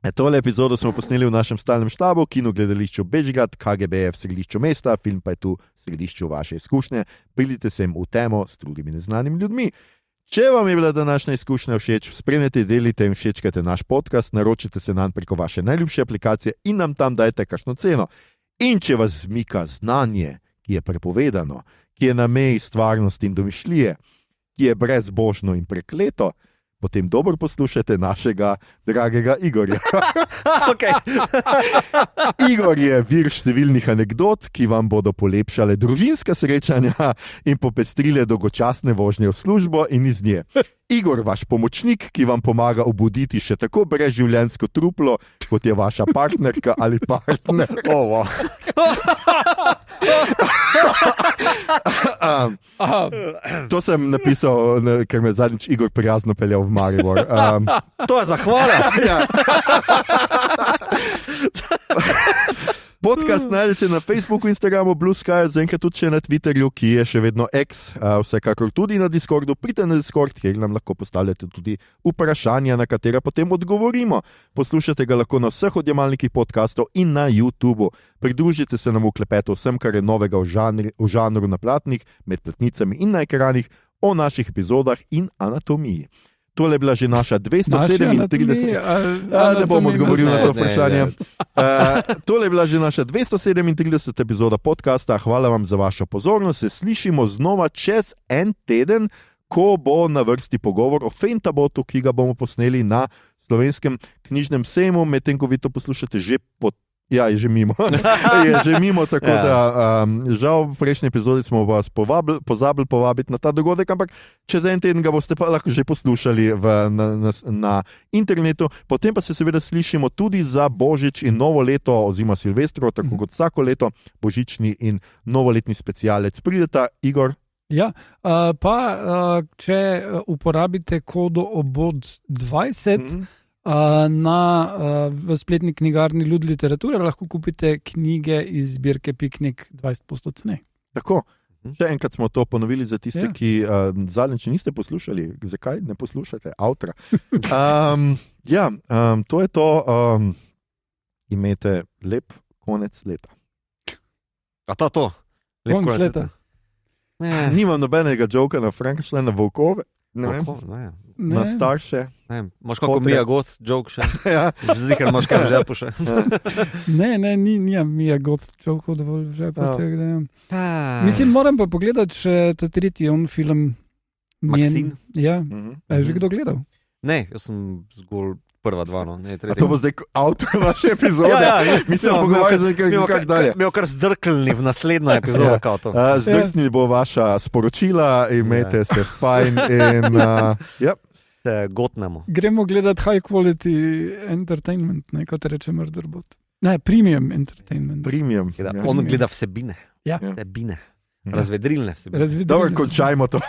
Tole epizodo smo posneli v našem stalnem štabu, kino gledališču Bežigrad, KGB v središču mesta, film pa je tu v središču vaše izkušnje. Pridite sem v temo s drugimi neznanimi ljudmi. Če vam je bila današnja izkušnja všeč, spremljajte, delite in všečkajte naš podcast, naročite se nam preko vaše najljubše aplikacije in nam tam dajte kakšno ceno. In če vas zmika znanje, ki je prepovedano, ki je na meji stvarnosti in domišljije, ki je brezbožno in prekleto, potem dobro poslušajte našega dragega Igorja. Igor je vir številnih anekdot, ki vam bodo polepšale družinska srečanja in popestrile dolgočasne vožnje v službo in iz nje. Igor, vaš pomočnik, ki vam pomaga obuditi še tako brezživljenjsko truplo, kot je vaša partnerka ali partner. To sem napisal, ker me zadnjič Igor prijazno peljal v Maribor. To je zahvala. Podcast najdete na Facebooku, Instagramu, Blue Sky, zaenkrat tudi še na Twitterju, ki je še vedno X, vsekakor tudi na Discordu. Pridite na Discord, kjer nam lahko postavljate tudi vprašanja, na katera potem odgovorimo. Poslušate ga lahko na vseh odjemalnikih podcastov in na YouTubu. Pridružite se nam v klepetu vsem, kar je novega v žanru na platnih, med platnicami in na ekranih, o naših epizodah in anatomiji. Tole je bila že naša 237. Ne bom odgovoril na to vprašanje. Tole je bila že naša 237. epizoda podcasta. Hvala vam za vašo pozornost. Se slišimo znova čez en teden, ko bo na vrsti pogovor o Fentabotu, ki ga bomo posneli na Slovenskem knjižnem sejmu, medtem ko vi to poslušate že Ja, je že mimo. Je že mimo, tako da žal v prejšnji epizodi smo vas pozabili povabiti na ta dogodek, ampak čez en teden ga boste pa lahko že poslušali na internetu. Potem pa se seveda slišimo tudi za Božič in novo leto oziroma Silvestro, tako kot vsako leto, božični in novoletni specialec. Prideta, Igor? Ja, če uporabite kodo OBOD20, v spletni knjigarni Ljud literature lahko kupite knjige iz zbirke Piknik 20% cenej. Tako, še enkrat smo to ponovili za tiste, ki zadnjič niste poslušali. Zakaj ne poslušate avtora? Ja, to je to. Imejte lep konec leta. A to? Konec leta. Nimam nobenega joka na Frankensteina, volkove, ne vem, na starše. Imaš kako Mia Goth joke še? Ja. Zdi, ker imaš kaj v žepu še. Ne, nimam Mia Goth joke dovolj v žepu. Mislim, moram pa pogledati še ta tretji film. Maksin? Ja, je že kdo gledal? Ne, jaz sem zgolj prva dva. No. Ne, a to bo zdaj avtor naše epizode? Mislim, pogovarjati kak dalje. Imel kar zdrklni v naslednjo epizodo. Zdrsnili bo vaša sporočila, imejte se fajn in se gotnemo. Gremo gledati high quality entertainment, ne, kot reče Murderbot. Ne, premium entertainment. Premium. On gleda vsebine. Ja. Vsebine. Razvedrilne vsebine. Dobro, končajmo to.